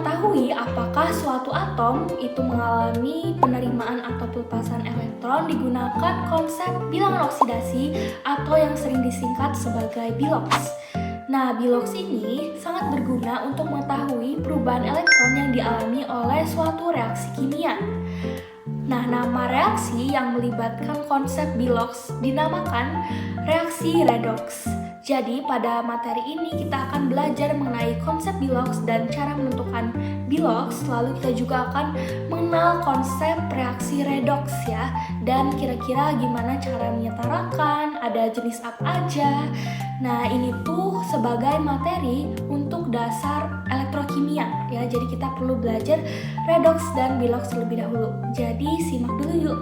mengetahui apakah suatu atom itu mengalami penerimaan atau pelepasan elektron digunakan konsep bilangan oksidasi atau yang sering disingkat sebagai biloks. Nah, biloks ini sangat berguna untuk mengetahui perubahan elektron yang dialami oleh suatu reaksi kimia. Nah, nama reaksi yang melibatkan konsep biloks dinamakan reaksi redoks. Jadi, pada materi ini kita akan belajar mengenai konsep biloks dan cara menentukan biloks, lalu kita juga akan mengenal konsep reaksi redoks ya, dan kira-kira gimana cara menyetarakan, ada jenis apa aja. Nah, ini tuh sebagai materi untuk dasar elektrokimia ya, jadi kita perlu belajar redoks dan biloks terlebih dahulu. Jadi, simak dulu yuk.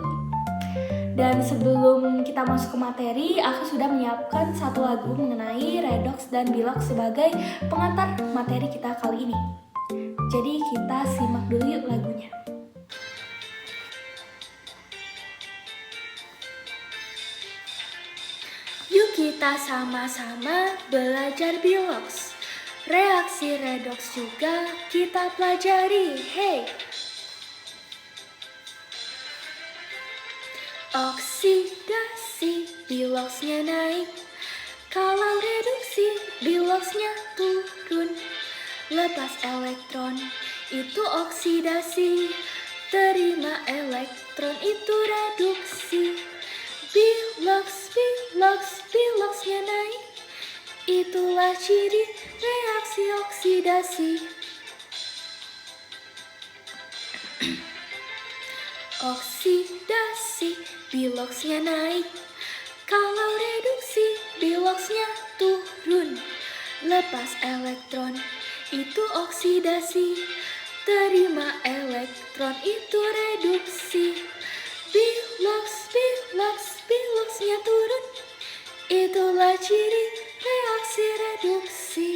Dan sebelum kita masuk ke materi, aku sudah menyiapkan satu lagu mengenai redoks dan biloks sebagai pengantar materi kita kali ini. Jadi kita simak dulu yuk lagunya. Yuk kita sama-sama belajar biloks. Reaksi redoks juga kita pelajari, hey! Oksidasi, biloksnya naik. Kalau reduksi, biloksnya turun. Lepas elektron, itu oksidasi. Terima elektron, itu reduksi. Biloksnya naik. Itulah ciri reaksi oksidasi. Oksidasi, biloksnya naik. Kalau reduksi, biloksnya turun. Lepas elektron, itu oksidasi. Terima elektron, itu reduksi. Biloksnya turun. Itulah ciri reaksi reduksi.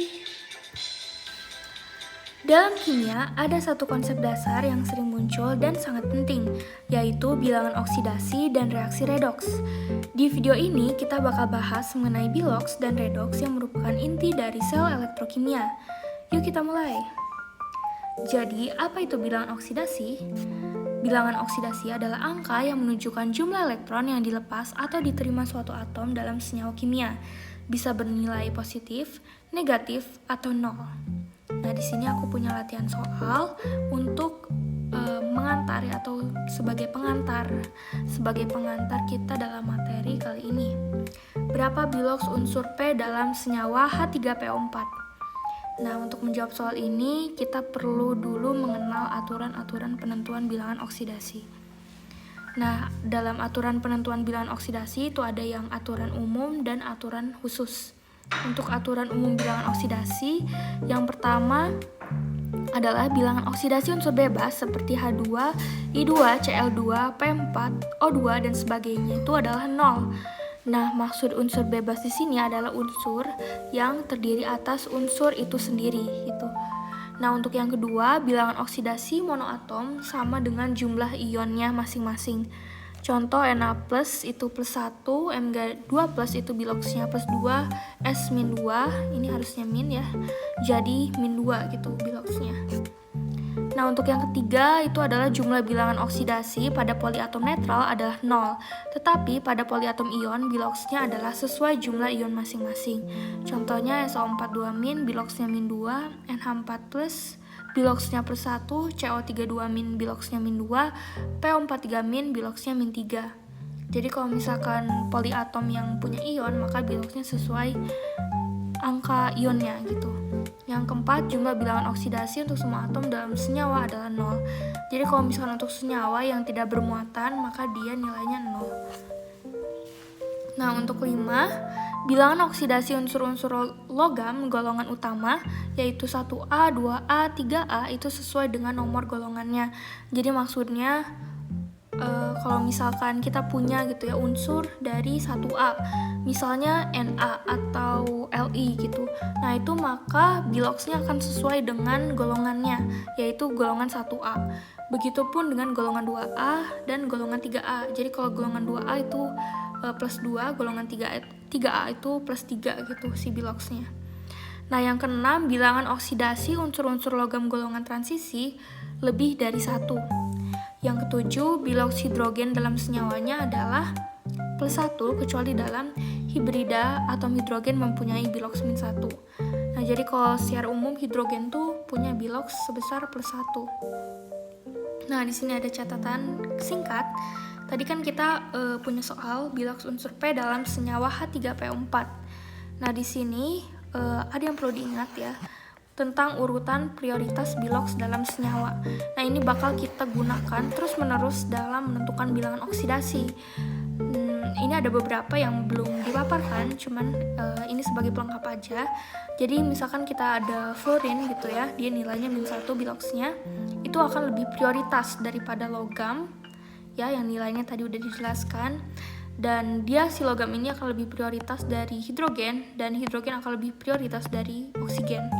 Dalam kimia, ada satu konsep dasar yang sering muncul dan sangat penting, yaitu bilangan oksidasi dan reaksi redoks. Di video ini, kita bakal bahas mengenai biloks dan redoks yang merupakan inti dari sel elektrokimia. Yuk kita mulai. Jadi, apa itu bilangan oksidasi? Bilangan oksidasi adalah angka yang menunjukkan jumlah elektron yang dilepas atau diterima suatu atom dalam senyawa kimia. Bisa bernilai positif, negatif, atau nol. Nah, di sini aku punya latihan soal untuk mengantar atau sebagai pengantar kita dalam materi kali ini. Berapa biloks unsur P dalam senyawa H3PO4? Nah, untuk menjawab soal ini kita perlu dulu mengenal aturan-aturan penentuan bilangan oksidasi. Nah, dalam aturan penentuan bilangan oksidasi itu ada yang aturan umum dan aturan khusus. Untuk aturan umum bilangan oksidasi, yang pertama adalah bilangan oksidasi unsur bebas seperti H2, I2, Cl2, P4, O2 dan sebagainya itu adalah 0. Nah, maksud unsur bebas di sini adalah unsur yang terdiri atas unsur itu sendiri gitu. Nah, untuk yang kedua, bilangan oksidasi monoatom sama dengan jumlah ionnya masing-masing. Contoh Na plus itu plus 1, Mg2 plus itu biloksnya plus 2, S min 2, ini harusnya min ya, jadi min 2 gitu biloksnya. Nah, untuk yang ketiga itu adalah jumlah bilangan oksidasi pada poliatom netral adalah 0, tetapi pada poliatom ion biloksnya adalah sesuai jumlah ion masing-masing. Contohnya SO42 min, biloksnya min 2, NH4 plus, biloksnya plus 1, CO32 min, biloksnya min 2, PO43 min, biloksnya min 3. Jadi kalau misalkan poliatom yang punya ion, maka biloksnya sesuai angka ionnya gitu. Yang keempat, jumlah bilangan oksidasi untuk semua atom dalam senyawa adalah 0. Jadi kalau misalkan untuk senyawa yang tidak bermuatan, maka dia nilainya 0. Nah, untuk 5, bilangan oksidasi unsur-unsur logam golongan utama yaitu 1A, 2A, 3A itu sesuai dengan nomor golongannya. Jadi maksudnya kalau misalkan kita punya gitu ya unsur dari 1A, misalnya Na atau Li gitu. Nah, itu maka biloksnya akan sesuai dengan golongannya, yaitu golongan 1A. Begitupun dengan golongan 2A dan golongan 3A. Jadi kalau golongan 2A itu plus 2, golongan 3A itu plus 3 gitu si biloksnya. Nah, yang keenam, bilangan oksidasi unsur-unsur logam golongan transisi lebih dari 1. Yang ketujuh, biloks hidrogen dalam senyawanya adalah +1 kecuali dalam hibrida atom hidrogen mempunyai biloks -1. Nah, jadi kalau secara umum hidrogen tuh punya biloks sebesar +1. Nah, di sini ada catatan singkat. Tadi kan kita punya soal biloks unsur P dalam senyawa H3PO4. Nah, di sini ada yang perlu diingat ya tentang urutan prioritas biloks dalam senyawa. Nah, ini bakal kita gunakan terus-menerus dalam menentukan bilangan oksidasi. Ini ada beberapa yang belum dipaparkan, cuman ini sebagai pelengkap aja. Jadi misalkan kita ada fluorin gitu ya, dia nilainya -1 biloksnya, itu akan lebih prioritas daripada logam ya, yang nilainya tadi udah dijelaskan. Dan si logam ini akan lebih prioritas dari hidrogen, dan hidrogen akan lebih prioritas dari oksigen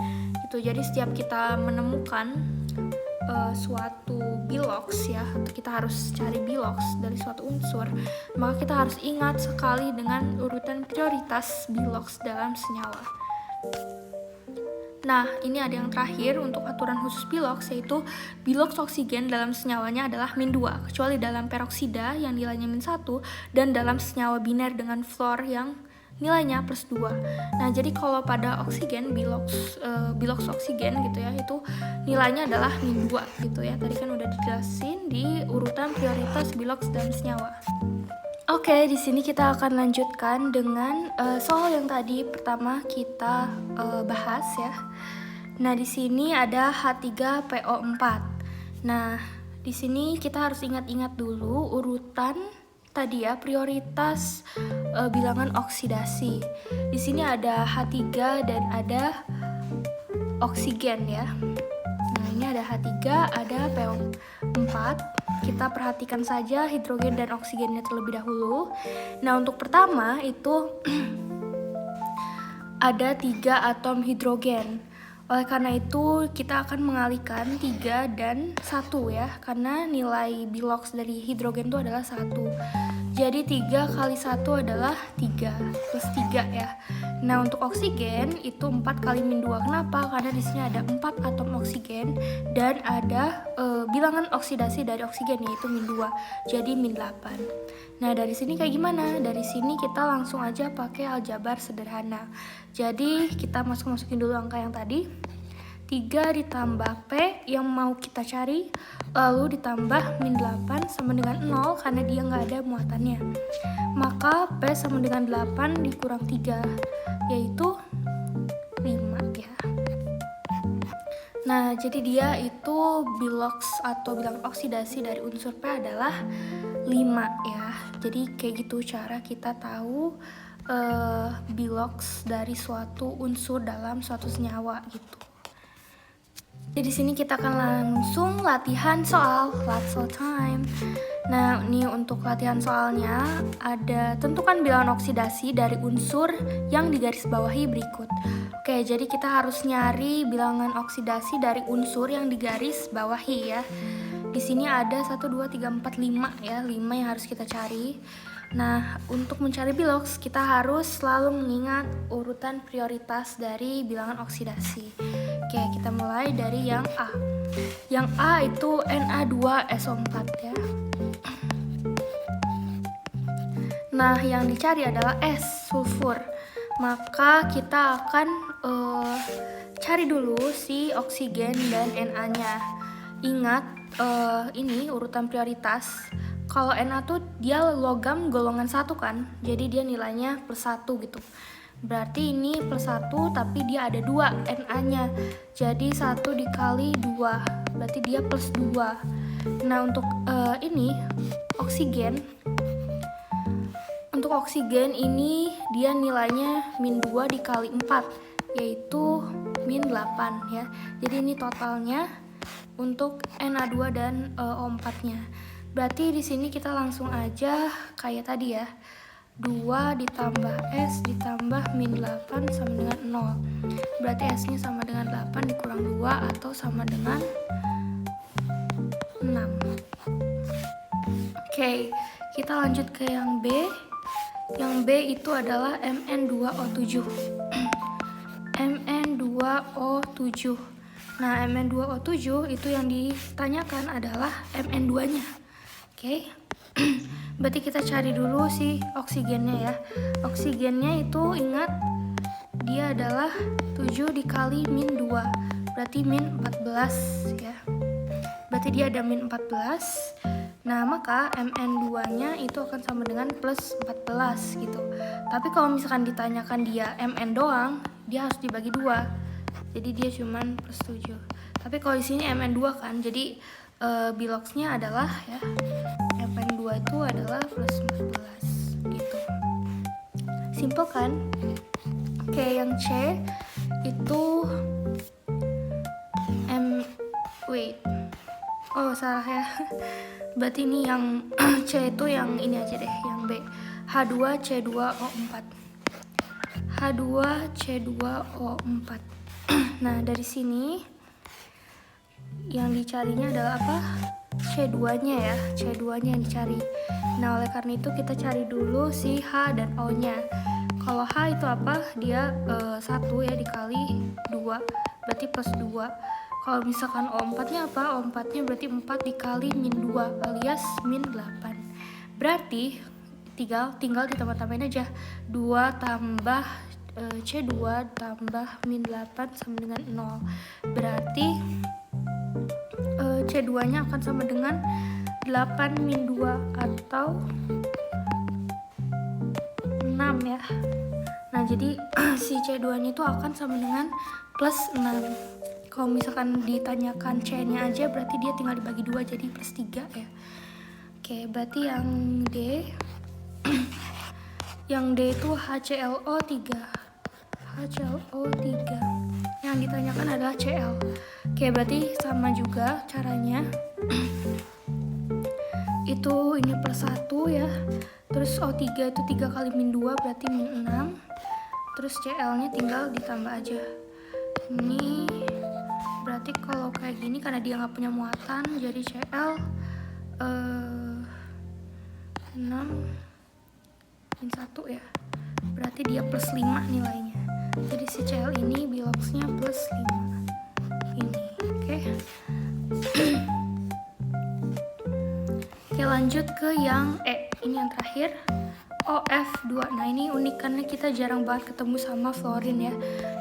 gitu. Jadi setiap kita menemukan suatu biloks ya, atau kita harus cari biloks dari suatu unsur, maka kita harus ingat sekali dengan urutan prioritas biloks dalam senyawa. Nah, ini ada yang terakhir untuk aturan khusus biloks, yaitu biloks oksigen dalam senyawanya adalah -2, kecuali dalam peroksida yang nilainya -1 dan dalam senyawa biner dengan fluor yang nilainya +2. Nah, jadi kalau pada oksigen, biloks oksigen gitu ya, itu nilainya adalah -2 gitu ya. Tadi kan udah dijelasin di urutan prioritas biloks dalam senyawa. Oke, di sini kita akan lanjutkan dengan soal yang tadi pertama kita bahas ya. Nah, di sini ada H3PO4. Nah, di sini kita harus ingat-ingat dulu urutan tadi ya, prioritas bilangan oksidasi. Di sini ada H3 dan ada oksigen ya. Nah, ini ada H3, ada PO4. Kita perhatikan saja hidrogen dan oksigennya terlebih dahulu. Nah, untuk pertama itu ada 3 atom hidrogen. Oleh karena itu, kita akan mengalihkan 3 dan 1 ya, karena nilai biloks dari hidrogen itu adalah 1. Jadi 3 kali 1 adalah 3, plus 3 ya. Nah, untuk oksigen itu 4 kali -2. Kenapa? Karena di sini ada 4 atom oksigen dan ada bilangan oksidasi dari oksigen yaitu -2. Jadi -8. Nah, dari sini kayak gimana? Dari sini kita langsung aja pakai aljabar sederhana. Jadi kita masukin dulu angka yang tadi. 3 ditambah P yang mau kita cari, lalu ditambah -8 sama dengan 0 karena dia nggak ada muatannya. Maka P sama dengan 8 dikurang 3, yaitu 5 ya. Nah, jadi dia itu biloks atau bilangan oksidasi dari unsur P adalah 5 ya. Jadi kayak gitu cara kita tahu biloks dari suatu unsur dalam suatu senyawa gitu. Jadi di sini kita akan langsung latihan soal, let's go time. Nah, ini untuk latihan soalnya ada tentukan bilangan oksidasi dari unsur yang digarisbawahi berikut. Oke, jadi kita harus nyari bilangan oksidasi dari unsur yang digarisbawahi ya. Di sini ada 1, 2, 3, 4, 5 ya, 5 yang harus kita cari. Nah, untuk mencari biloks kita harus selalu mengingat urutan prioritas dari bilangan oksidasi. Oke, kita mulai dari yang A. Yang A itu Na2SO4 ya. Nah, yang dicari adalah S, sulfur. Maka kita akan cari dulu si oksigen dan Na-nya. Ingat, ini urutan prioritas. Kalau Na tuh dia logam golongan 1 kan, jadi dia nilainya +1 gitu. Berarti ini +1 tapi dia ada 2 Na-nya. Jadi 1 dikali 2, berarti dia +2. Nah, untuk ini oksigen. Untuk oksigen ini dia nilainya -2 dikali 4, yaitu -8 ya. Jadi ini totalnya untuk Na2 dan O4-nya. Berarti di sini kita langsung aja kayak tadi ya. 2 ditambah S ditambah -8 sama dengan 0. Berarti S-nya sama dengan 8 dikurang 2 atau sama dengan 6. Oke, kita lanjut ke yang B. Yang B itu adalah Mn2O7. Mn2 Mn2O7. Nah, Mn2O7 itu yang ditanyakan adalah Mn2-nya. Oke. Berarti kita cari dulu si oksigennya ya. Oksigennya itu ingat dia adalah 7 dikali min 2. Berarti min 14 ya. Berarti dia ada min 14. Nah, maka Mn2-nya itu akan sama dengan plus 14 gitu. Tapi kalau misalkan ditanyakan dia Mn doang, dia harus dibagi 2. Jadi dia cuman plus 7. Tapi kalau di sini Mn2 kan, jadi biloxnya adalah ya Mn2 itu adalah plus 14 gitu. Simple kan? Oke, yang C itu oh salah ya. Berarti ini yang C itu yang ini aja deh, yang B. H2C2O4. H2C2O4. Nah, dari sini yang dicarinya adalah apa? C2-nya ya, C2-nya yang dicari. Nah, oleh karena itu kita cari dulu si H dan O-nya. Kalau H itu apa? Dia 1 ya dikali 2, berarti plus 2. Kalau misalkan O4-nya apa? O4-nya berarti 4 dikali min 2 alias min 8. Berarti tinggal ditambah-tambahin aja. 2 tambah C2 tambah min 8 sama dengan 0. Berarti C2-nya akan sama dengan 8 min 2 atau 6 ya. Nah, jadi si C2-nya itu akan sama dengan plus 6. Kalau misalkan ditanyakan C-nya aja berarti dia tinggal dibagi 2 jadi plus 3 ya. Oke, berarti yang D yang D itu HClO3. HClO3. Yang ditanyakan adalah Cl. Oke, berarti sama juga caranya. Itu ini plus 1 ya. Terus O3 itu 3 kali min 2 berarti min 6. Terus Cl-nya tinggal ditambah aja. Ini berarti kalau kayak gini karena dia nggak punya muatan jadi Cl 6 min 1 ya. Berarti dia plus 5 nilainya. Jadi si Cl ini biloxnya plus 5. Ini, oke. Oke, lanjut ke yang E. Ini yang terakhir. OF2. Nah, ini unikannya kita jarang banget ketemu sama fluorin ya.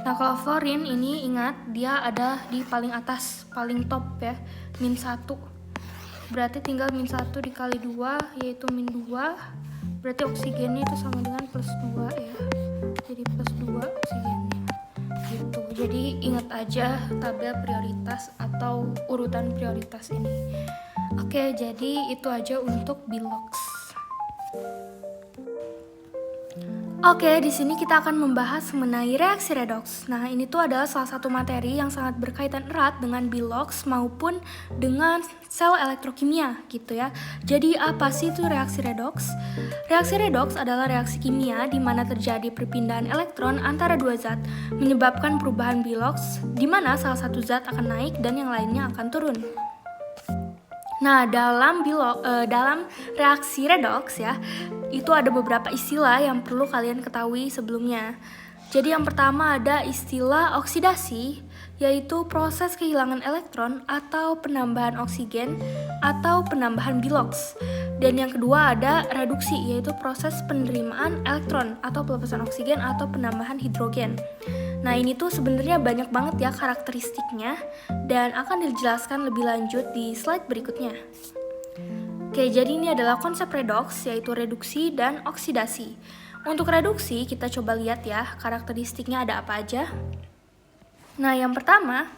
Nah, kalau fluorin ini ingat dia ada di paling atas, paling top ya, min 1. Berarti tinggal min 1 dikali 2 yaitu min 2. Berarti oksigennya itu sama dengan plus 2 ya. Jadi plus 2 oksigennya. Gitu. Jadi ingat aja tabel prioritas atau urutan prioritas ini. Oke, jadi itu aja untuk bilox. Oke, di sini kita akan membahas mengenai reaksi redoks. Nah, ini tuh adalah salah satu materi yang sangat berkaitan erat dengan bilox maupun dengan sel elektrokimia gitu ya. Jadi apa sih itu reaksi redoks? Reaksi redoks adalah reaksi kimia di mana terjadi perpindahan elektron antara dua zat menyebabkan perubahan bilox di mana salah satu zat akan naik dan yang lainnya akan turun. Nah, dalam reaksi redoks ya, itu ada beberapa istilah yang perlu kalian ketahui sebelumnya. Jadi yang pertama ada istilah oksidasi, yaitu proses kehilangan elektron atau penambahan oksigen atau penambahan bilox. Dan yang kedua ada reduksi, yaitu proses penerimaan elektron atau pelepasan oksigen atau penambahan hidrogen. Nah, ini tuh sebenarnya banyak banget ya karakteristiknya dan akan dijelaskan lebih lanjut di slide berikutnya. Oke, jadi ini adalah konsep redoks, yaitu reduksi dan oksidasi. Untuk reduksi, kita coba lihat ya karakteristiknya ada apa aja. Nah, yang pertama,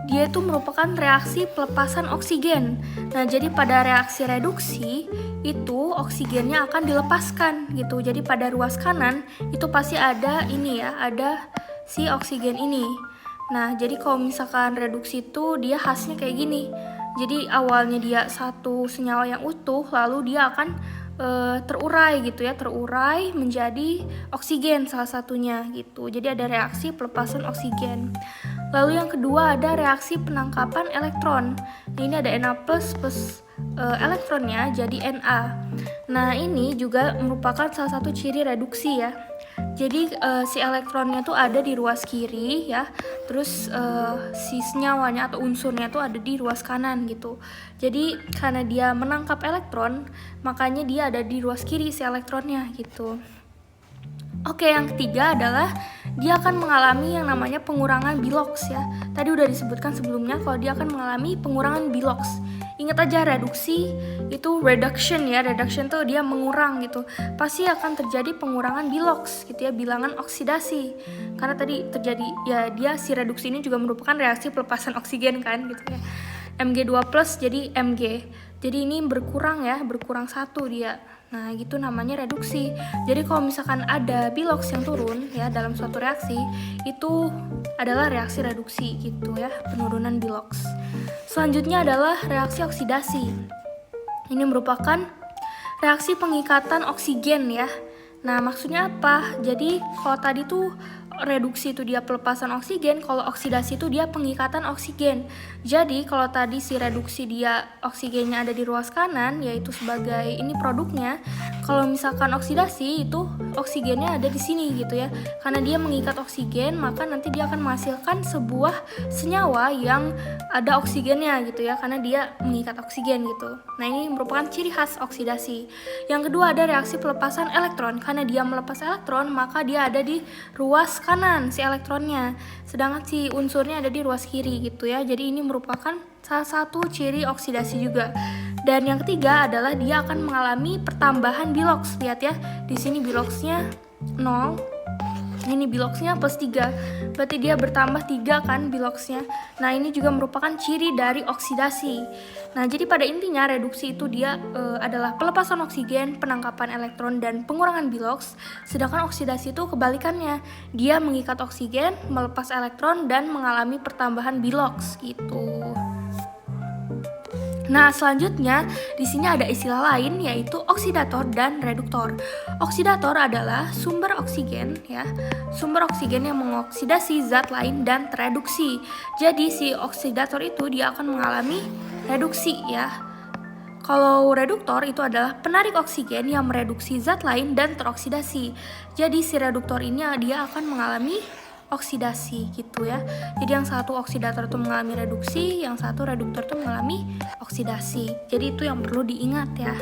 dia itu merupakan reaksi pelepasan oksigen. Nah, jadi pada reaksi reduksi itu oksigennya akan dilepaskan gitu. Jadi pada ruas kanan itu pasti ada ini ya, ada si oksigen ini. Nah, jadi kalau misalkan reduksi itu dia khasnya kayak gini. Jadi awalnya dia satu senyawa yang utuh, lalu dia akan terurai gitu ya, terurai menjadi oksigen salah satunya gitu. Jadi ada reaksi pelepasan oksigen. Lalu yang kedua ada reaksi penangkapan elektron. Nah, ini ada Na plus elektronnya jadi Na. Nah, ini juga merupakan salah satu ciri reduksi ya. Jadi si elektronnya tuh ada di ruas kiri ya, terus si senyawanya atau unsurnya tuh ada di ruas kanan gitu. Jadi karena dia menangkap elektron, makanya dia ada di ruas kiri si elektronnya gitu. Oke, yang ketiga adalah dia akan mengalami yang namanya pengurangan Bilox ya. Tadi udah disebutkan sebelumnya kalau dia akan mengalami pengurangan Bilox. Ingat aja reduksi itu reduction ya, reduction tuh dia mengurang gitu. Pasti akan terjadi pengurangan Bilox gitu ya, bilangan oksidasi. Karena tadi terjadi ya dia si reduksi ini juga merupakan reaksi pelepasan oksigen kan gitu ya. Mg2+ jadi Mg. Jadi ini berkurang ya, berkurang 1 dia. Nah, gitu namanya reduksi. Jadi kalau misalkan ada Bilox yang turun ya dalam suatu reaksi, itu adalah reaksi reduksi gitu ya, penurunan Bilox. Selanjutnya adalah reaksi oksidasi. Ini merupakan reaksi pengikatan oksigen ya. Nah, maksudnya apa? Jadi kalau tadi tuh reduksi itu dia pelepasan oksigen, kalau oksidasi itu dia pengikatan oksigen. Jadi kalau tadi si reduksi dia oksigennya ada di ruas kanan, yaitu sebagai ini produknya. Kalau misalkan oksidasi itu oksigennya ada di sini gitu ya. Karena dia mengikat oksigen, maka nanti dia akan menghasilkan sebuah senyawa yang ada oksigennya gitu ya, karena dia mengikat oksigen gitu. Nah, ini merupakan ciri khas oksidasi. Yang kedua ada reaksi pelepasan elektron. Karena dia melepas elektron, maka dia ada di ruas kanan si elektronnya, sedangkan si unsurnya ada di ruas kiri gitu ya. Jadi ini merupakan salah satu ciri oksidasi juga. Dan yang ketiga adalah dia akan mengalami pertambahan Bilox. Lihat ya, di sini Biloxnya 0, ini Biloxnya plus 3, berarti dia bertambah 3 kan Biloxnya. Nah, ini juga merupakan ciri dari oksidasi. Nah, jadi pada intinya reduksi itu dia adalah pelepasan oksigen, penangkapan elektron, dan pengurangan Bilox. Sedangkan oksidasi itu kebalikannya, dia mengikat oksigen, melepas elektron, dan mengalami pertambahan Bilox gitu. Nah, selanjutnya di sini ada istilah lain yaitu oksidator dan reduktor. Oksidator adalah sumber oksigen ya, sumber oksigen yang mengoksidasi zat lain dan tereduksi. Jadi si oksidator itu dia akan mengalami reduksi ya. Kalau reduktor itu adalah penarik oksigen yang mereduksi zat lain dan teroksidasi. Jadi si reduktor ini dia akan mengalami oksidasi gitu ya. Jadi yang satu oksidator itu mengalami reduksi, yang satu reduktor itu mengalami oksidasi. Jadi itu yang perlu diingat ya.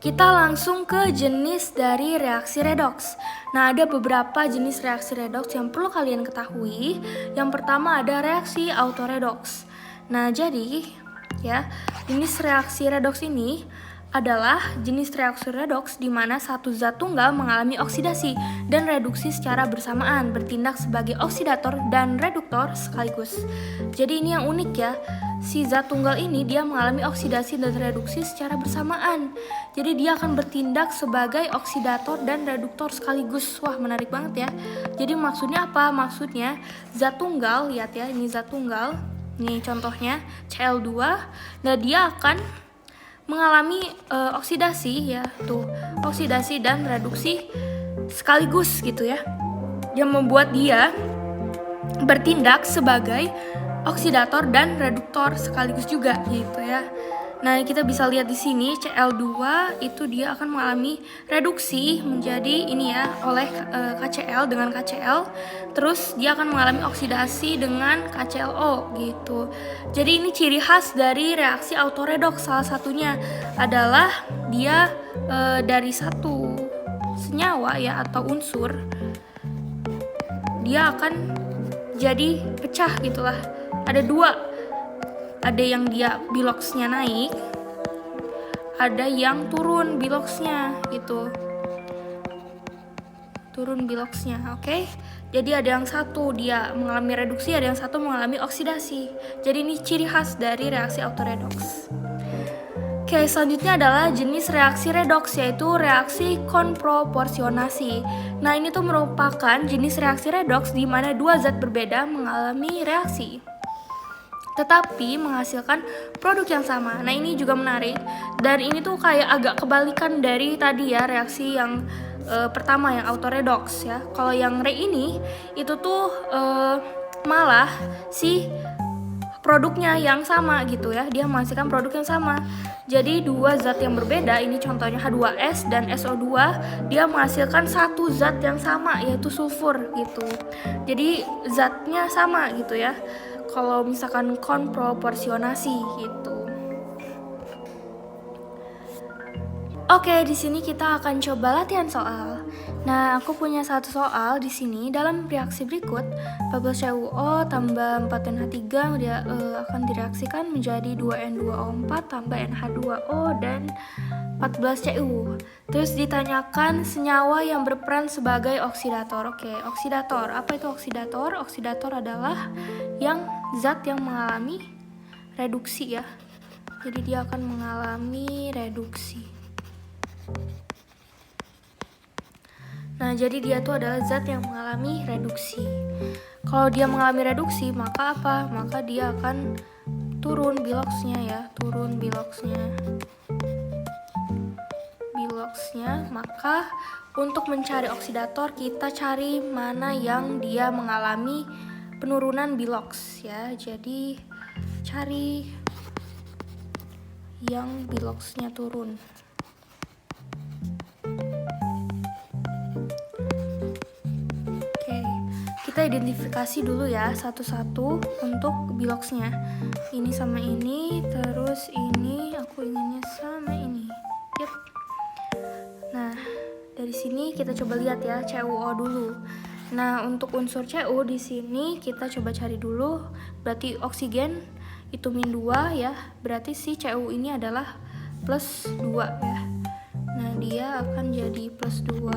Kita langsung ke jenis dari reaksi redoks. Nah, ada beberapa jenis reaksi redoks yang perlu kalian ketahui. Yang pertama ada reaksi autoredoks. Nah, jadi ya, jenis reaksi redoks ini adalah jenis reaksi redoks di mana satu zat tunggal mengalami oksidasi dan reduksi secara bersamaan, bertindak sebagai oksidator dan reduktor sekaligus. Jadi ini yang unik ya, si zat tunggal ini dia mengalami oksidasi dan reduksi secara bersamaan. Jadi dia akan bertindak sebagai oksidator dan reduktor sekaligus. Wah, menarik banget ya. Jadi maksudnya apa? Maksudnya zat tunggal, lihat ya, ini zat tunggal. Ini contohnya Cl2. Nah, dia akan mengalami oksidasi ya, tuh oksidasi dan reduksi sekaligus gitu ya, yang membuat dia bertindak sebagai oksidator dan reduktor sekaligus juga gitu ya. Nah, kita bisa lihat di sini Cl2 itu dia akan mengalami reduksi menjadi ini ya oleh KCl dengan KCl. Terus dia akan mengalami oksidasi dengan KClO gitu. Jadi ini ciri khas dari reaksi autoredoks. Salah satunya adalah dia dari satu senyawa ya atau unsur dia akan jadi pecah gitulah. Ada dua. Ada yang dia Biloxnya naik, ada yang turun Biloxnya gitu. Turun Biloxnya, oke? Jadi ada yang satu dia mengalami reduksi, ada yang satu mengalami oksidasi. Jadi ini ciri khas dari reaksi autoredoks. Oke, selanjutnya adalah jenis reaksi redoks, yaitu reaksi konproporsionasi. Nah, ini tuh merupakan jenis reaksi redoks di mana dua zat berbeda mengalami reaksi tetapi menghasilkan produk yang sama. Nah, ini juga menarik. Dan ini tuh kayak agak kebalikan dari tadi ya, reaksi yang pertama yang autoredoks ya. Kalau yang re ini itu tuh malah si produknya yang sama gitu ya, dia menghasilkan produk yang sama. Jadi dua zat yang berbeda, ini contohnya H2S dan SO2, dia menghasilkan satu zat yang sama yaitu sulfur gitu. Jadi zatnya sama gitu ya. Kalau misalkan konproporsionasi gitu. Oke, di sini kita akan coba latihan soal. Nah, aku punya satu soal di sini. Dalam reaksi berikut, 14 CuO tambah 4NH3 dia akan direaksikan menjadi 2N2O4 tambah NH2O dan 14 Cu. Terus ditanyakan senyawa yang berperan sebagai oksidator. Oke, oksidator. Apa itu oksidator? Oksidator adalah yang zat yang mengalami reduksi ya. Jadi dia akan mengalami reduksi. Nah, jadi dia tuh adalah zat yang mengalami reduksi. Kalau dia mengalami reduksi, maka apa? Maka dia akan turun biloxnya ya, turun biloxnya. Maka untuk mencari oksidator, kita cari mana yang dia mengalami penurunan bilox ya. Jadi cari yang biloxnya turun. Kita identifikasi dulu ya satu-satu untuk biloxnya. Ini sama ini, terus ini aku inginnya sama ini. Yep. Nah, dari sini kita coba lihat ya CuO dulu. Nah, untuk unsur Cu di sini kita coba cari dulu. Berarti oksigen itu -2 ya. Berarti si Cu ini adalah +2 ya. Nah, dia akan jadi +2.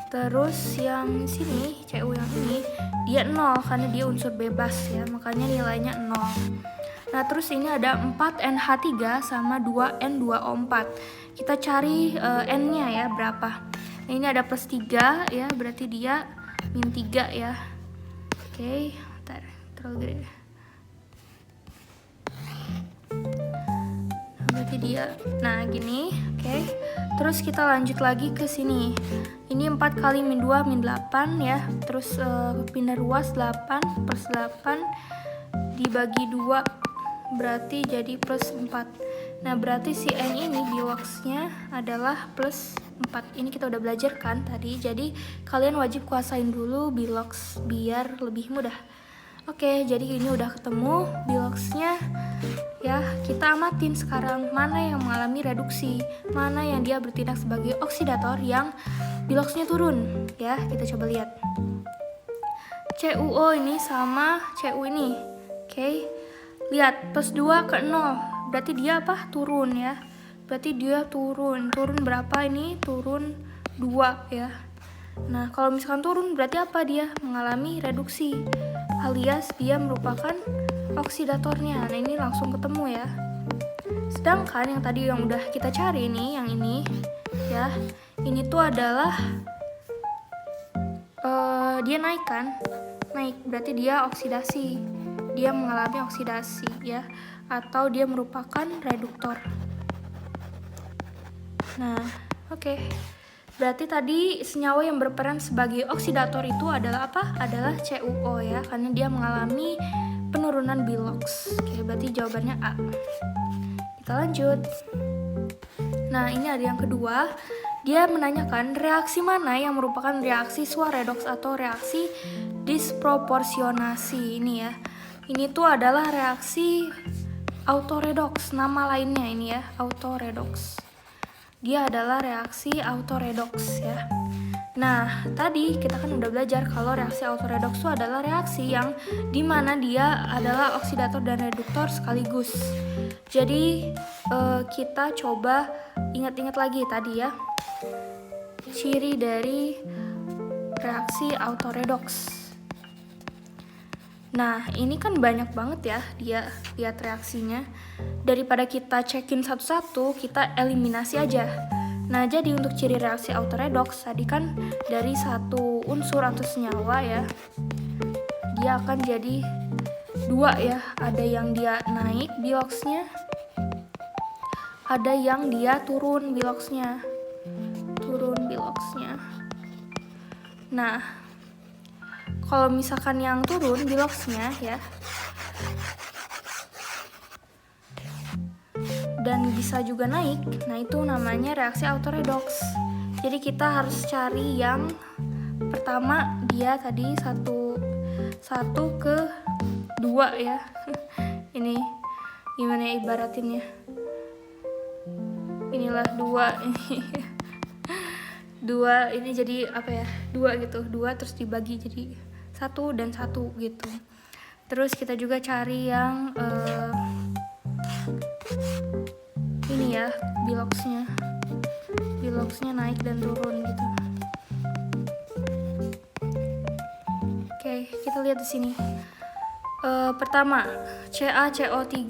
Terus yang sini, Cu yang ini, dia 0 karena dia unsur bebas ya, makanya nilainya 0. Nah, terus ini ada 4NH3 sama 2N2O4. Kita cari N-nya ya, berapa. Nah, ini ada +3 ya, berarti dia -3 ya. Oke, bentar, terlalu gede. Berarti dia, nah gini, oke. Terus kita lanjut lagi ke sini. Ini 4 kali -2 -8 ya. Terus pindah ruas 8/8 dibagi 2 berarti jadi +4. Nah, berarti si N ini biloxnya adalah +4. Ini kita udah belajar kan tadi. Jadi kalian wajib kuasain dulu bilox biar lebih mudah. Oke, jadi ini udah ketemu biloxnya ya. Kita amatin sekarang mana yang mengalami reduksi, mana yang dia bertindak sebagai oksidator yang biloxnya turun ya. Kita coba lihat. CuO ini sama Cu ini. Oke. Lihat, +2 ke 0. Berarti dia apa? Turun ya. Berarti dia turun. Turun berapa ini? Turun 2 ya. Nah, kalau misalkan turun berarti apa? Dia mengalami reduksi, alias dia merupakan oksidatornya. Nah, ini langsung ketemu ya. Sedangkan yang tadi yang udah kita cari nih, yang ini ya, ini tuh adalah dia naik kan? Naik, berarti dia oksidasi. Dia mengalami oksidasi ya, atau dia merupakan reduktor. Nah, oke. Berarti tadi senyawa yang berperan sebagai oksidator itu adalah apa? Adalah CuO ya, karena dia mengalami penurunan bilox. Oke, berarti jawabannya A. Kita lanjut. Nah, ini ada yang kedua. Dia menanyakan reaksi mana yang merupakan reaksi Swar-redox atau reaksi disproporsionasi ini ya. Ini tuh adalah reaksi autoredox, nama lainnya ini ya, autoredox. Dia adalah reaksi autoredox ya. Nah, tadi kita kan udah belajar kalau reaksi autoredox itu adalah reaksi yang dimana dia adalah oksidator dan reduktor sekaligus. Jadi kita coba ingat-ingat lagi tadi ya, ciri dari reaksi autoredox. Nah, ini kan banyak banget ya dia lihat reaksinya. Daripada kita cekin satu-satu, kita eliminasi aja. Nah, jadi untuk ciri reaksi autoredox tadi kan dari satu unsur atau senyawa ya, dia akan jadi 2 ya. Ada yang dia naik biloxnya, ada yang dia turun biloxnya. Nah, kalau misalkan yang turun biloxnya ya, dan bisa juga naik. Nah, itu namanya reaksi autoredox. Jadi kita harus cari yang pertama, dia tadi satu ke 2 ya. Ini gimana ya ibaratinnya? Inilah 2 ini. 2 ini jadi apa ya? 2 gitu. 2 terus dibagi jadi 1 dan 1 gitu. Terus kita juga cari yang ini ya, biloxnya naik dan turun gitu. Oke, kita lihat di sini. Pertama, CaCO3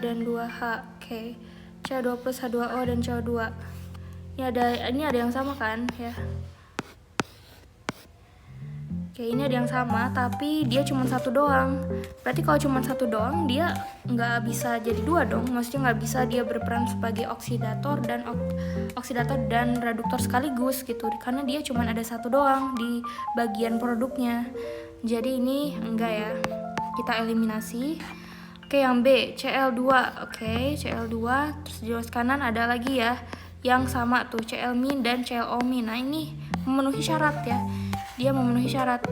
dan 2H. Oke. Ca2 plus H2O dan CO2. Ini ada yang sama kan ya. Oke, ini ada yang sama, tapi dia cuma 1 doang. Berarti kalau cuma 1 doang, dia nggak bisa jadi 2 dong. Maksudnya nggak bisa dia berperan sebagai oksidator dan reduktor sekaligus gitu. Karena dia cuma ada 1 doang di bagian produknya. Jadi ini enggak ya. Kita eliminasi. Oke, yang B, Cl2. Oke, Cl2. Terus di luar kanan ada lagi ya, yang sama tuh, Cl- dan ClO-. Nah, ini memenuhi syarat ya. Dia memenuhi syarat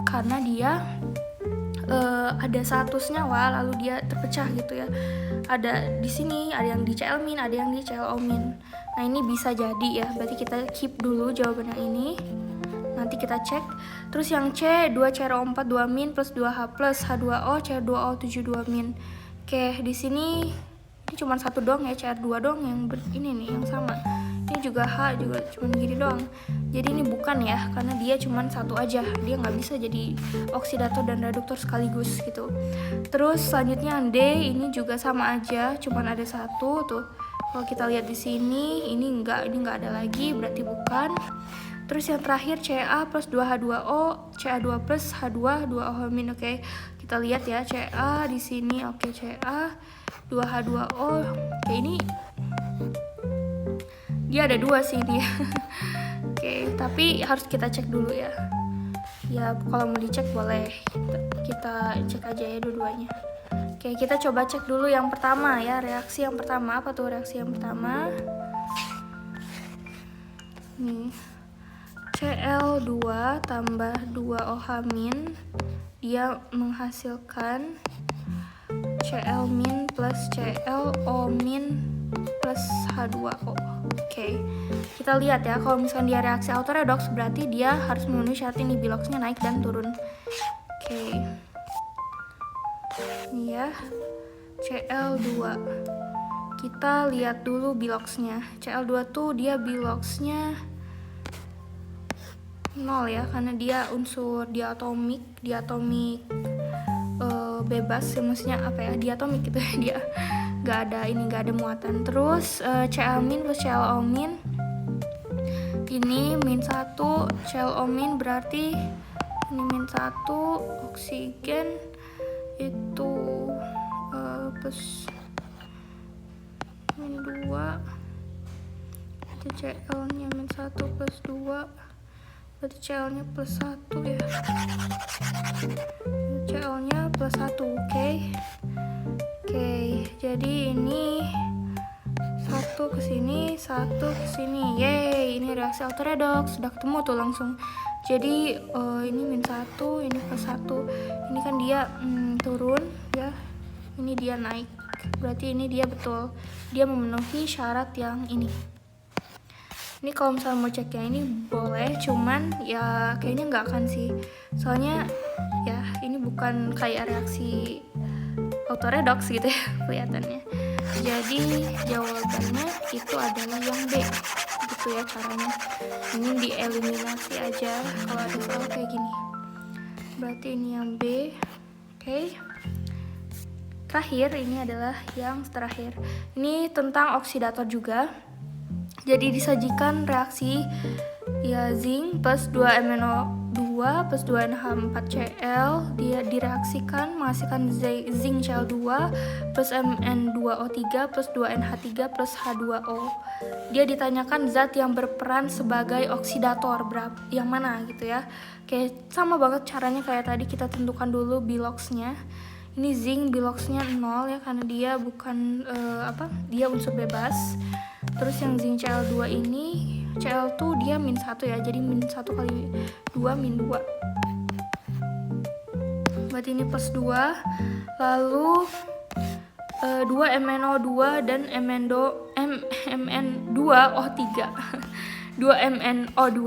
karena dia ada 1 senyawa lalu dia terpecah gitu ya. Ada di sini, ada yang di Cl-, ada yang di ClO-. Nah, ini bisa jadi ya. Berarti kita keep dulu jawaban yang ini. Nanti kita cek. Terus yang C, 2CrO4 2- plus 2H plus H2O Cr2O 72-. Oke, di sini ini cuma 1 doang ya, Cr2 doang yang ini nih yang sama. Ini juga H juga cuma gini doang. Jadi ini bukan ya, karena dia cuma 1 aja. Dia nggak bisa jadi oksidator dan reduktor sekaligus gitu. Terus selanjutnya yang D, ini juga sama aja, cuma ada 1 tuh. Kalau kita lihat di sini, ini nggak ada lagi, berarti bukan. Terus yang terakhir Ca plus 2H2O, Ca2 plus H2, 2OH-. Oke, kita lihat ya, Ca di sini. Oke, Ca 2H2O. Oke, ini dia ada 2 sih dia. Oke, tapi harus kita cek dulu ya. Ya, kalau mau dicek boleh. Kita cek aja ya dua-duanya. Oke, kita coba cek dulu yang pertama ya, reaksi yang pertama. Apa tuh reaksi yang pertama? Nih. Cl2 tambah 2OH- dia menghasilkan Cl- plus ClO- plus H2O. Oke, kita lihat ya, kalau misalkan dia reaksi autoredox berarti dia harus memenuhi syarat ini, biloxnya naik dan turun. Oke, ini ya, Cl2. Kita lihat dulu biloxnya. Cl2 tuh dia biloxnya 0 ya, karena dia unsur diatomik bebas ya, maksudnya apa ya, diatomik gitu ya, dia nggak ada muatan. Terus Cl- plus ClO- ini -1, ClO- berarti ini -1, oksigen itu plus -2, itu Cl-nya -1 plus 2, berarti Cl-nya plus 1 ya. Cl-nya plus 1, oke. Jadi ini 1 ke sini, 1 ke sini. Yeay, ini reaksi autoredox. Sudah ketemu tuh langsung. Jadi ini -1, ini plus 1. Ini kan dia turun ya. Ini dia naik. Berarti ini dia betul. Dia memenuhi syarat yang ini. Ini kalau misalnya mau cek yang ini boleh, cuman ya kayaknya nggak akan sih. Soalnya ya ini bukan kayak reaksi autoredox gitu ya kelihatannya. Jadi jawabannya itu adalah yang B. Gitu ya caranya. Ini dieliminasi aja kalau ada soal kayak gini. Berarti ini yang B. Oke. Terakhir ini adalah yang terakhir. Ini tentang oksidator juga. Jadi disajikan reaksi ya zinc plus 2MnO2 plus 2NH4Cl, dia direaksikan menghasilkan zinc Cl2 plus Mn2O3 plus 2NH3 plus H2O. Dia ditanyakan zat yang berperan sebagai oksidator yang mana gitu ya. Oke, sama banget caranya kayak tadi, kita tentukan dulu biloxnya. Ini zinc biloxnya 0 ya, karena dia bukan dia unsur bebas. Terus yang zinc Cl2 ini, Cl tuh dia -1 ya, jadi -1 kali 2 -2. Berarti ini +2. Lalu 2 MnO2 dan MN2O3 2 MnO2.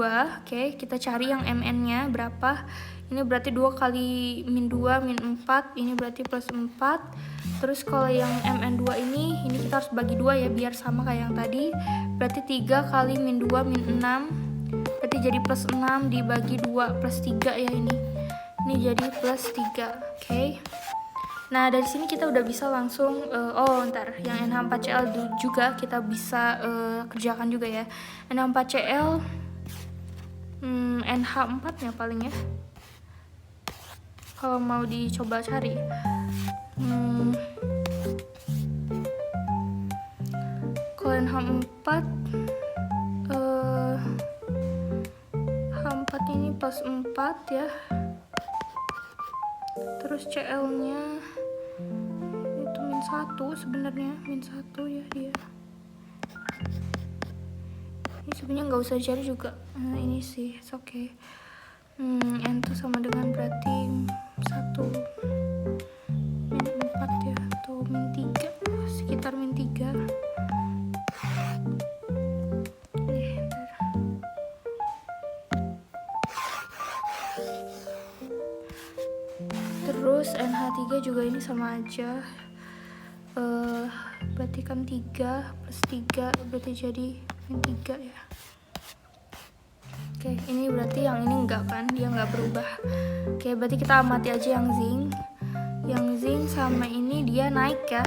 Oke, kita cari yang Mn-nya berapa. Ini berarti 2 kali -2 -4, ini berarti +4. Terus kalau yang Mn2 ini kita harus bagi 2 ya, biar sama kayak yang tadi. Berarti 3 kali -2 -6, berarti jadi +6 dibagi 2 +3 ya ini. Ini jadi +3, oke. Nah, dari sini kita udah bisa langsung, yang NH4Cl juga kita bisa kerjakan juga ya. NH4Cl, NH4-nya paling ya. Kalau mau dicoba cari. Kalau NH4, H4 ini +4 ya. Terus Cl-nya itu -1 sebenarnya, -1 ya dia. Ini sebenarnya nggak usah dicari juga. Ini sih, it's okay. N itu sama dengan berarti 1 -4 ya, atau -3, sekitar -3. Terus NH3 juga ini sama aja, berarti kan 3 + 3 berarti jadi -3 ya. Oke, ini berarti yang ini enggak kan, dia nggak berubah. Oke, berarti kita amati aja yang zinc. Yang zinc sama ini dia naik ya.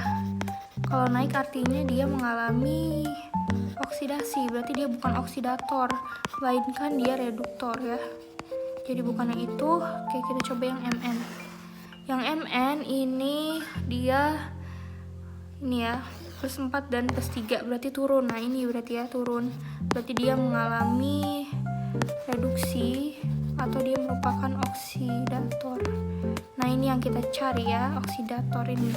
Kalau naik artinya dia mengalami oksidasi, berarti dia bukan oksidator, melainkan dia reduktor ya. Jadi bukan yang itu. Oke, kita coba yang Mn. Yang Mn ini dia ini ya, +4 dan +3 berarti turun. Nah, ini berarti ya turun. Berarti dia mengalami reduksi atau dia merupakan oksidator. Nah, ini yang kita cari ya, oksidator ini.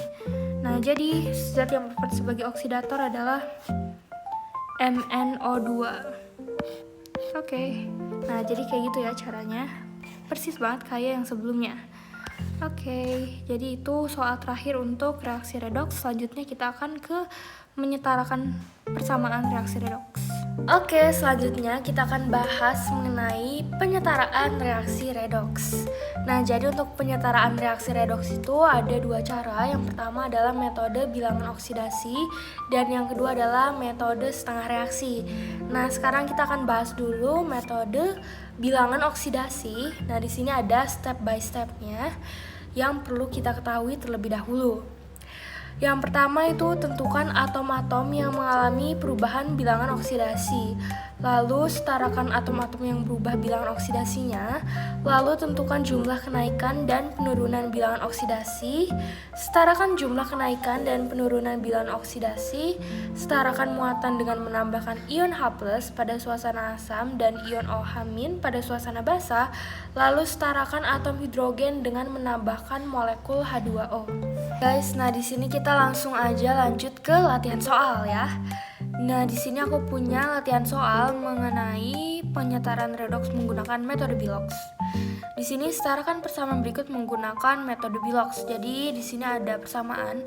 Nah, jadi zat yang berperan sebagai oksidator adalah MnO2. Oke. Nah, jadi kayak gitu ya caranya. Persis banget kayak yang sebelumnya. Oke, jadi itu soal terakhir untuk reaksi redoks. Selanjutnya kita akan ke menyetarakan persamaan reaksi redoks. Oke, selanjutnya kita akan bahas mengenai penyetaraan reaksi redoks. Nah, jadi untuk penyetaraan reaksi redoks itu ada 2 cara. Yang pertama adalah metode bilangan oksidasi dan yang kedua adalah metode setengah reaksi. Nah, sekarang kita akan bahas dulu metode bilangan oksidasi. Nah, di sini ada step by step-nya yang perlu kita ketahui terlebih dahulu. Yang pertama itu tentukan atom-atom yang mengalami perubahan bilangan oksidasi. Lalu setarakan atom-atom yang berubah bilangan oksidasinya. Lalu tentukan jumlah kenaikan dan penurunan bilangan oksidasi. Setarakan jumlah kenaikan dan penurunan bilangan oksidasi. Setarakan muatan dengan menambahkan ion H+ pada suasana asam dan ion OH- pada suasana basah. Lalu setarakan atom hidrogen dengan menambahkan molekul H2O. Guys, nah di sini kita langsung aja lanjut ke latihan soal ya. Nah, di sini aku punya latihan soal mengenai penyetaraan redoks menggunakan metode Bilox. Di sini setarakan persamaan berikut menggunakan metode Bilox. Jadi di sini ada persamaan